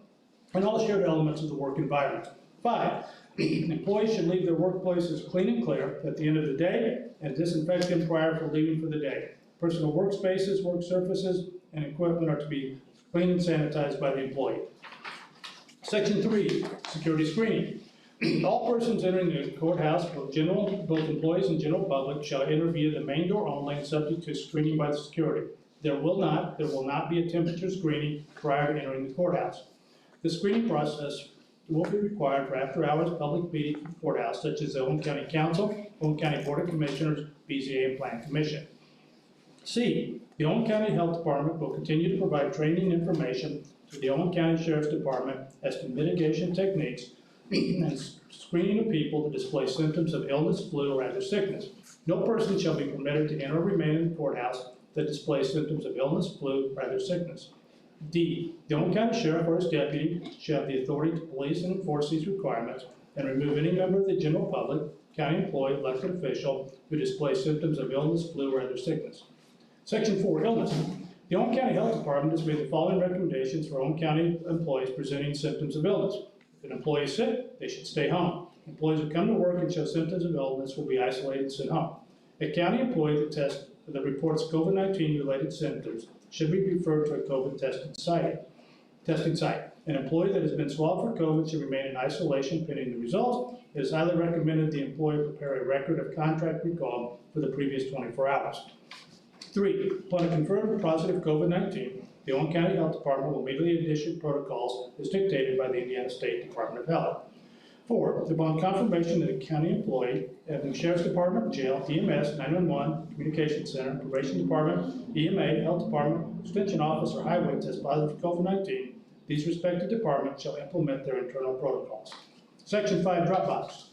and all shared elements of the work environment. 5, employees should leave their workplaces clean and clear at the end of the day and disinfect them prior to leaving for the day. Personal workspaces, work surfaces, and equipment are to be cleaned and sanitized by the employee. Section 3, security screening. All persons entering the courthouse, both employees and general public, shall enter via the main door only and subject to screening by the security. There will not be a temperature screening prior to entering the courthouse. The screening process will be required for after-hours public meetings in the courthouse, such as the Owen County Council, Owen County Board of Commissioners, BZA, and Plan Commission. C, the Owen County Health Department will continue to provide training information to the Owen County Sheriff's Department as to mitigation techniques and screening of people that display symptoms of illness, flu, or other sickness. No person shall be permitted to enter or remain in the courthouse that displays symptoms of illness, flu, or other sickness. D, the Owen County Sheriff or his deputy shall have the authority to police and enforce these requirements and remove any member of the general public, county employee, elected official who displays symptoms of illness, flu, or other sickness. Section 4, illness. The Owen County Health Department has made the following recommendations for Owen County employees presenting symptoms of illness. If an employee is sick, they should stay home. Employees who come to work and show symptoms of illness will be isolated and sent home. A county employee that reports COVID-19 related symptoms should be referred to a COVID testing site. An employee that has been swabbed for COVID should remain in isolation pending the results. It is highly recommended the employee prepare a record of contact recall for the previous 24 hours. 3, upon a confirmed positive COVID-19, the Owen County Health Department will immediately issue protocols as dictated by the Indiana State Department of Health. 4, upon confirmation that a county employee at the Sheriff's Department, Jail, EMS, 911, Communication Center, Probation Department, EMA, Health Department, Extension Office, or Highway test positive for COVID-19, these respective departments shall implement their internal protocols. Section 5, Dropbox.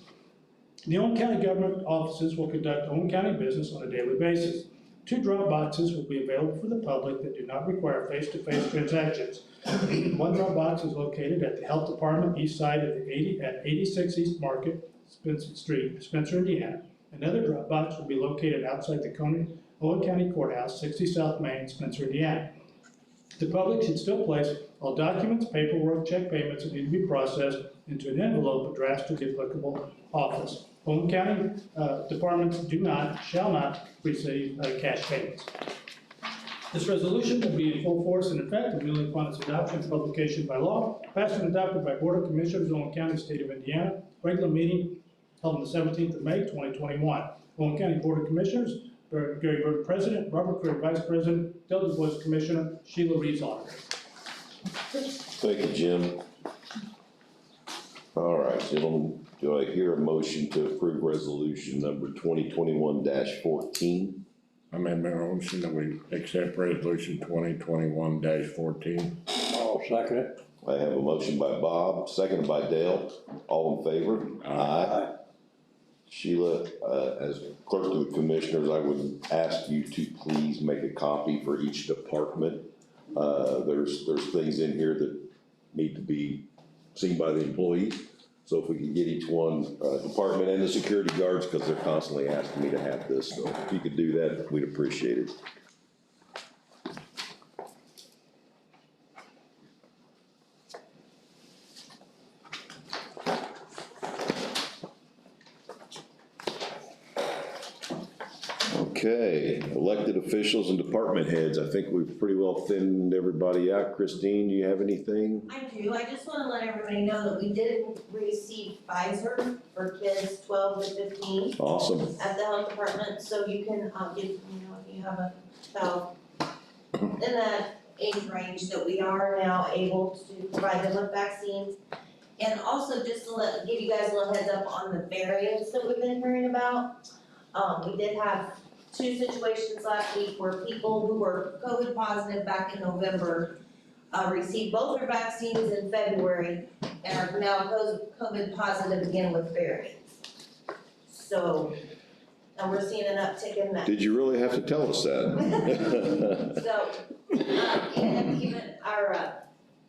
The Owen County government offices will conduct Owen County business on a daily basis. 2 Dropboxes will be available for the public that do not require face-to-face transactions. One Dropbox is located at the Health Department east side of at 86 East Market Street, Spencer, Indiana. Another Dropbox will be located outside the Owen County Courthouse, 60 South Main, Spencer, Indiana. The public should still place all documents, paperwork, check payments that need to be processed into an envelope addressed to the applicable office. Owen County departments shall not receive cash payments. This resolution will be in full force and effect immediately upon its adoption and publication by law, passed and adopted by Board of Commissioners of Owen County, State of Indiana, regular meeting held on the 17th of May, 2021. Owen County Board of Commissioners, Gary Bird, President, Robert Craig, Vice President, Del Du Bois, Commissioner, Sheila Reeves, Auditor. Thank you, Jim. All right, gentlemen, do I hear a motion to approve resolution number 2021-14? I made my motion that we accept resolution 2021-14. I'll second it. I have a motion by Bob, seconded by Dale. All in favor? Aye. Sheila, as clerk of the commissioners, I would ask you to please make a copy for each department. There's things in here that need to be seen by the employees. So if we could get each one, department and the security guards, because they're constantly asking me to have this, so if you could do that, we'd appreciate it. Okay, elected officials and department heads, I think we've pretty well thinned everybody out. Christine, do you have anything? I do, I just wanna let everybody know that we did receive Pfizer for kids 12 to 15. Awesome. At the health department, so you can, give, if you have a child in that age range, that we are now able to provide them with vaccines. And also just to give you guys a little heads up on the variants that we've been hearing about. We did have 2 situations last week where people who were COVID positive back in November received both their vaccines in February and are now COVID positive again with variants. So, and we're seeing an uptick in that. Did you really have to tell us that? So, and even our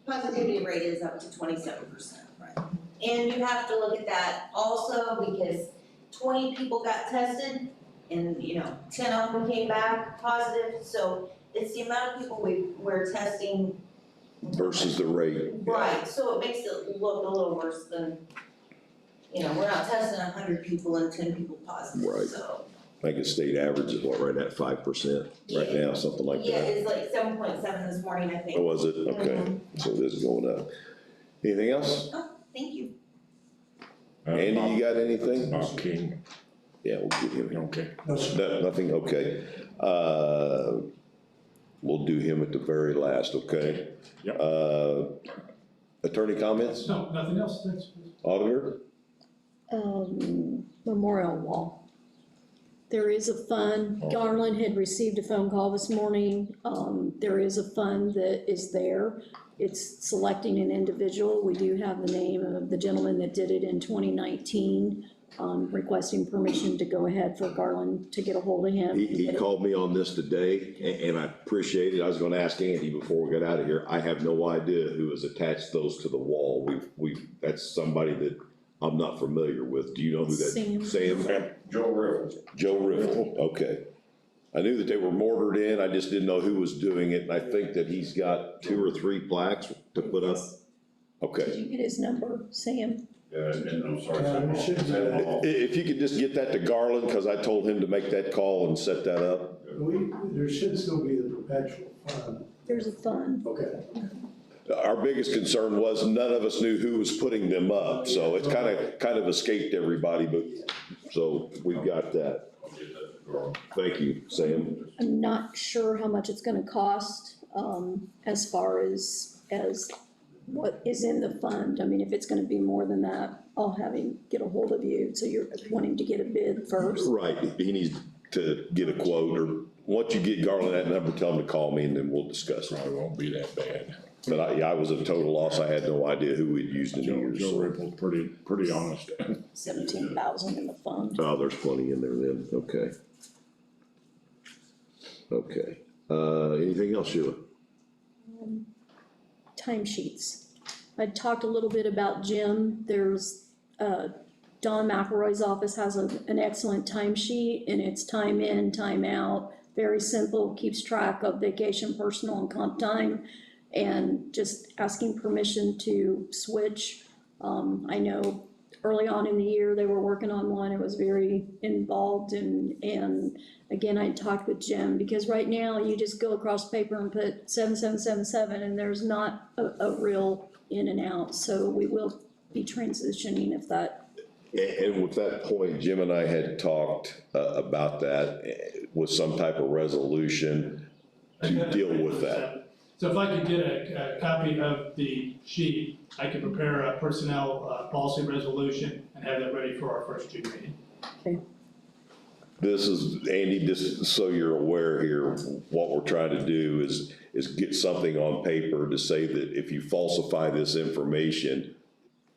positivity rate is up to 27%. Right. And you have to look at that also because 20 people got tested and 10 of them came back positive, so it's the amount of people we're testing. Versus the rate. Right, so it makes it look a little worse than, we're not testing 100 people and 10 people positive, Right. so. I think the state average is what, right at 5% right now, something like that? Yeah, it's like 7.7 this morning, I think. Oh, was it? Okay, so this is going up. Anything else? Oh, thank you. Andy, you got anything? Bob King. Yeah, we'll give him. Okay. No, nothing, okay. We'll do him at the very last, okay? Yep. Attorney comments? No, nothing else, thanks. Auditor? Memorial wall. There is a fund, Garland had received a phone call this morning, there is a fund that is there. It's selecting an individual, we do have the name of the gentleman that did it in 2019, requesting permission to go ahead for Garland to get a hold of him. He called me on this today, and I appreciate it. I was gonna ask Andy before we got out of here. I have no idea who has attached those to the wall. That's somebody that I'm not familiar with. Do you know who that? Sam. Joe Riffle. Joe Riffle, okay. I knew that they were mortared in, I just didn't know who was doing it, and I think that he's got 2 or 3 plaques to put up. Did Okay. you get his number, Sam? Yeah, and I'm sorry. If you could just get that to Garland, because I told him to make that call and set that up. There should still be the perpetual fund. There's a fund. Okay. Our biggest concern was none of us knew who was putting them up, so it's kind of escaped everybody, but, so we've got that. Thank you, Sam. I'm not sure how much it's gonna cost, as far as what is in the fund. I mean, if it's gonna be more than that, I'll have him get a hold of you, so you're wanting to get a bid first. Right, he needs to get a quote, or once you get Garland that number, tell him to call me and then we'll discuss it. Probably won't be that bad. But I was a total loss, I had no idea who we'd used in years. Joe Ripple's pretty honest. 17,000 in the fund. Oh, there's plenty in there then, okay. Okay, anything else, Sheila? Timesheets. I talked a little bit about Jim. There's, Don McElroy's office has an excellent timesheet, and it's time in, time out. Very simple, keeps track of vacation, personal, and comp time, and just asking permission to switch. I know early on in the year, they were working on one. It was very involved, and again, I talked with Jim, because right now, you just go across paper and put 7777, and there's not a real in and out, so we will be transitioning if that. And with that point, Jim and I had talked about that with some type of resolution to deal with that. So if I could get a copy of the sheet, I could prepare a personnel policy resolution and have that ready for our first June meeting. Okay. This is, Andy, just so you're aware here, what we're trying to do is get something on paper to say that if you falsify this information,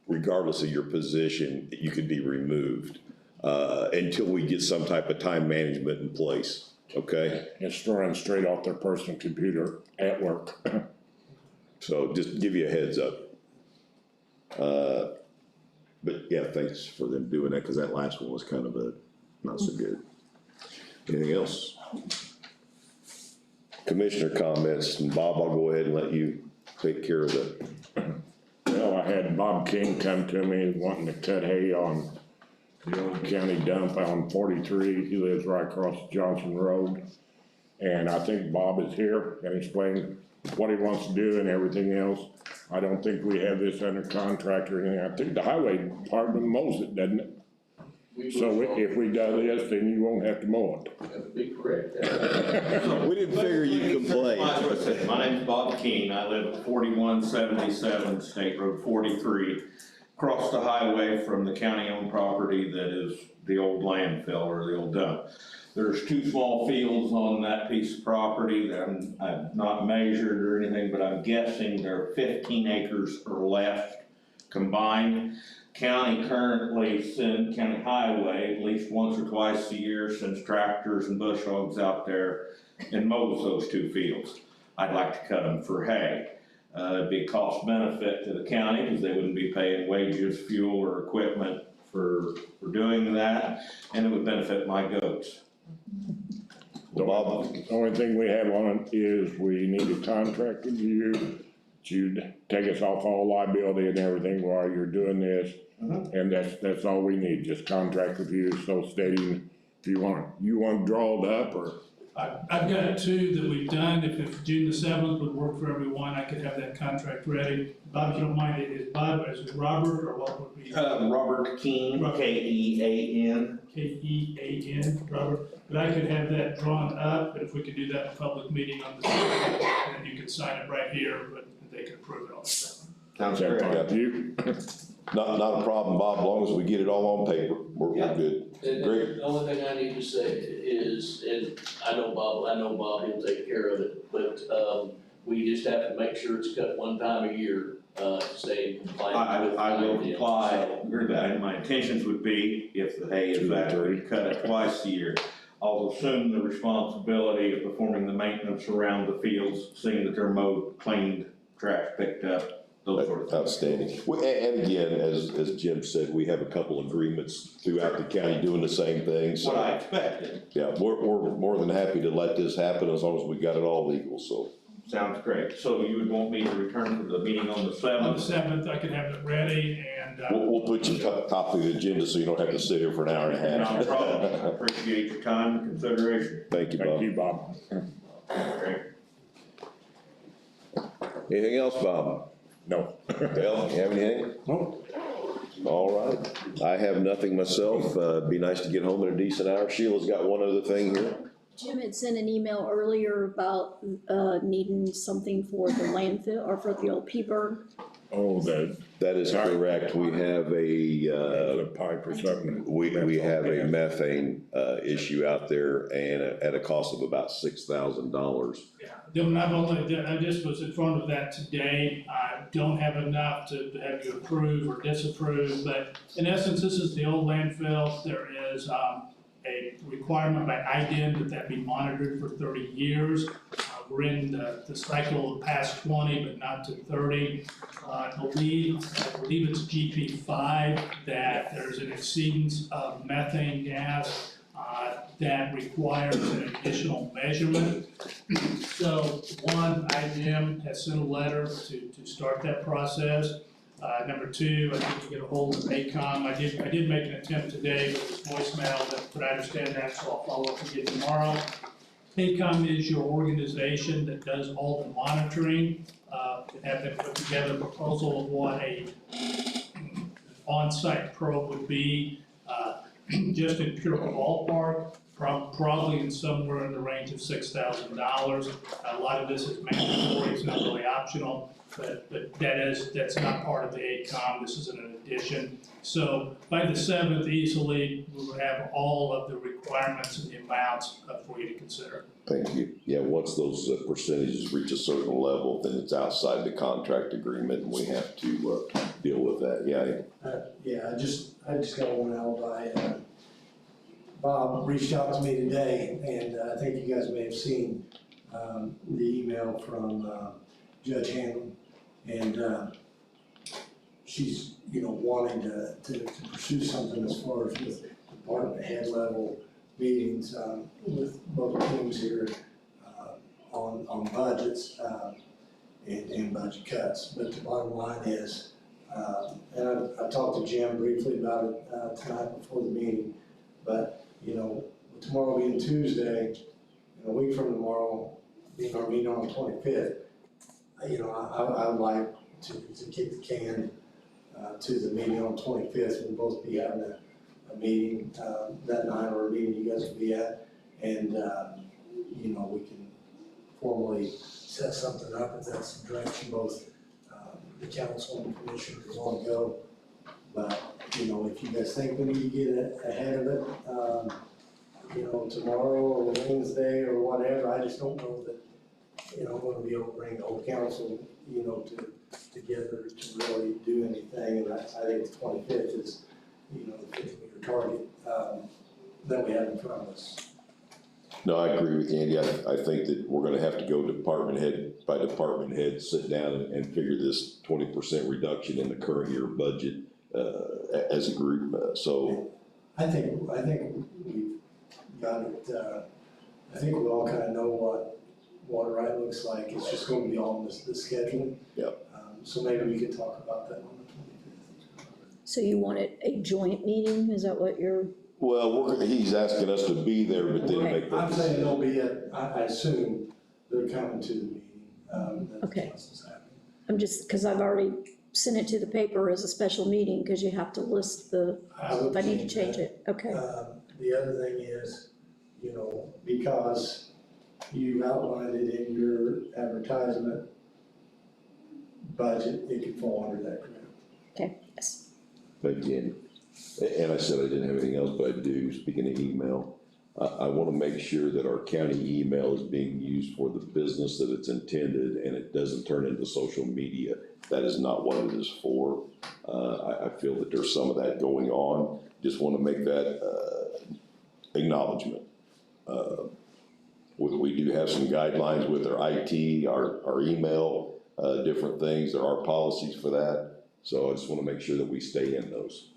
regardless of your position, you could be removed, until we get some type of time management in place, okay? It's running straight off their personal computer at work. So just give you a heads up. But yeah, thanks for them doing that, because that last one was kind of not so good. Anything else? Commissioner comments, and Bob, I'll go ahead and let you take care of it. Well, I had Bob King come to me wanting to cut hay on the old county dump on 43. He lives right across Johnson Road. And I think Bob is here and explained what he wants to do and everything else. I don't think we have this under contract or anything. I think the highway department mows it, doesn't it? So if we do this, then you won't have to mow it. That would be correct. We didn't figure you'd complain. My name's Bob Keene. I live at 4177 State Road 43, across the highway from the county-owned property that is the old landfill or the old dump. There's 2 small fields on that piece of property that I've not measured or anything, but I'm guessing there are 15 acres or left combined. County currently send county highway at least once or twice a year, sends tractors and bush hogs out there and mows those 2 fields. I'd like to cut them for hay. It'd be a cost benefit to the county because they wouldn't be paying wages, fuel, or equipment for doing that, and it would benefit my goats. The only thing we have on it is we need a contract with you to take us off all liability and everything while you're doing this. And that's all we need, just contract with you, so stating if you want to draw it up or. I've got 2 that we've done. If June the 7th would work for everyone, I could have that contract ready. Bob, if you don't mind, is it Robert or what would be? Robert Keene, Kean. Kean, Robert. But I could have that drawn up, and if we could do that in a public meeting on the 7th, and then you could sign it right here, but they could approve it on the 7th. Sounds great. You? Not a problem, Bob, as long as we get it all on paper, we're good. And Great. the only thing I need to say is, and I know Bob, he'll take care of it, but, we just have to make sure it's cut one time a year, to stay compliant with. I will comply, my intentions would be, if the hay is actually cut twice a year, I'll assume the responsibility of performing the maintenance around the fields, seeing that they're mowed, cleaned, trash picked up, those sort of things. Outstanding. And again, as Jim said, we have a couple agreements throughout the county doing the same thing, so. What I expected. Yeah, we're more than happy to let this happen as long as we got it all legal, so. Sounds great. So you would want me to return to the meeting on the 7th? On the 7th, I could have it ready, and. We'll put you top of the agenda so you don't have to sit here for an hour and a half. Not a problem. I appreciate your time and consideration. Thank you, Bob. Thank you, Bob. Great. Anything else, Bob? No. Dale, you have anything? No. All right. I have nothing myself. Be nice to get home in a decent hour. Sheila's got one other thing here. Jim had sent an email earlier about needing something for the landfill or for the old P-Bird. Oh, That is correct. We have a pipe or something. we have a methane, issue out there and at a cost of about $6,000. Then I've only, I just was informed of that today. I don't have enough to have you approve or disapprove, but in essence, this is the old landfill. There is, a requirement by IDEM that be monitored for 30 years. We're in the cycle of past 20, but not to 30. I believe it's GP5 that there's an exceedance of methane gas that requires an additional measurement. So one, IDM has sent a letter to start that process. Number two, I need to get a hold of ACOM. I did make an attempt today with his voicemail, but I understand that, so I'll follow up again tomorrow. ACOM is your organization that does all the monitoring. Have them put together a proposal of what a on-site probe would be, just in pure ballpark, probably in somewhere in the range of $6,000. A lot of this is mandatory, it's not really optional, but that's not part of the ACOM, this is an addition. So by the 7th, easily, we will have all of the requirements and the amounts for you to consider. Thank you. Yeah, once those percentages reach a certain level, then it's outside the contract agreement and we have to deal with that. Yeah, I just got one alibi. Bob reached out to me today, and I think you guys may have seen the email from Judge Hanlon, and she's, wanting to pursue something as far as with department head level meetings with both teams here on budgets and budget cuts. But the bottom line is, and I talked to Jim briefly about it tonight before the meeting, but tomorrow being Tuesday, a week from tomorrow, being our meeting on the 25th, I would like to kick the can to the meeting on the 25th. We'll both be having a meeting that night, or a meeting you guys will be at, and we can formally set something up if that's the direction both the council and commissioners want to go. But if you guys think we need to get ahead of it, tomorrow or Wednesday or whatever, I just don't know that, I'm gonna be able to bring the whole council, together to really do anything. And I think the 25th is, the 50-meter target that we have in front of us. No, I agree with Andy. I think that we're gonna have to go department head by department head, sit down and figure this 20% reduction in the current year budget as a group. So I think we've got it. I think we all kind of know what water right looks like. It's just going to be on the schedule. Yep. So maybe we can talk about that on the 25th. So you wanted a joint meeting, is that what you're? Well, he's asking us to be there, but then make that. I'm saying they'll be I assume they're coming to the meeting. Okay. I'm just, because I've already sent it to the paper as a special meeting, because you have to list if I need to change it, okay. The other thing is, because you've outlined it in your advertisement budget, it could fall under that group. Okay, yes. Again, and I said I didn't have anything else, but I do, speaking of email, I want to make sure that our county email is being used for the business that it's intended, and it doesn't turn into social media. That is not what it is for. I feel that there's some of that going on. Just want to make that acknowledgement. We do have some guidelines with our IT, our email, different things. There are policies for that. So I just want to make sure that we stay in those.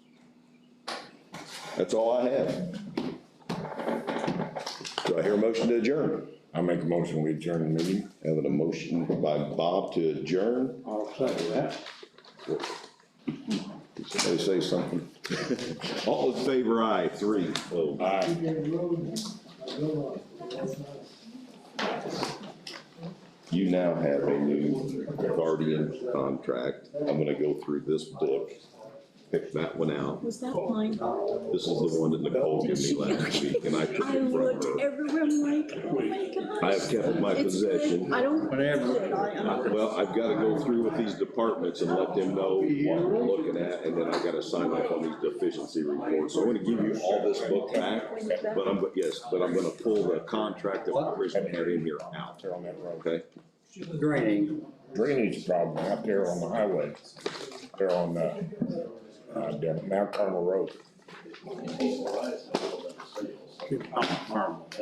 That's all I have. Do I hear a motion to adjourn? I make a motion, we adjourn the meeting. Having a motion by Bob to adjourn. I'll second that. Did somebody say something? All in favor, aye. 3. Oh. Aye. You now have a new Guardian contract. I'm gonna go through this book pick that one out. Was that mine? This is the one that Nicole gave me last week, and I took I it from looked her. everywhere, I'm like, oh my gosh. I have kept in my It's good. possession. I don't. Well, I've gotta go through with these departments and let them know what we're looking at, and then I gotta sign off on these deficiency reports. So I'm gonna give you all this book back, but I'm gonna pull the contract that we originally had in here out, okay? Drainage problem out there on the highway. They're on, Mount Carmel Road.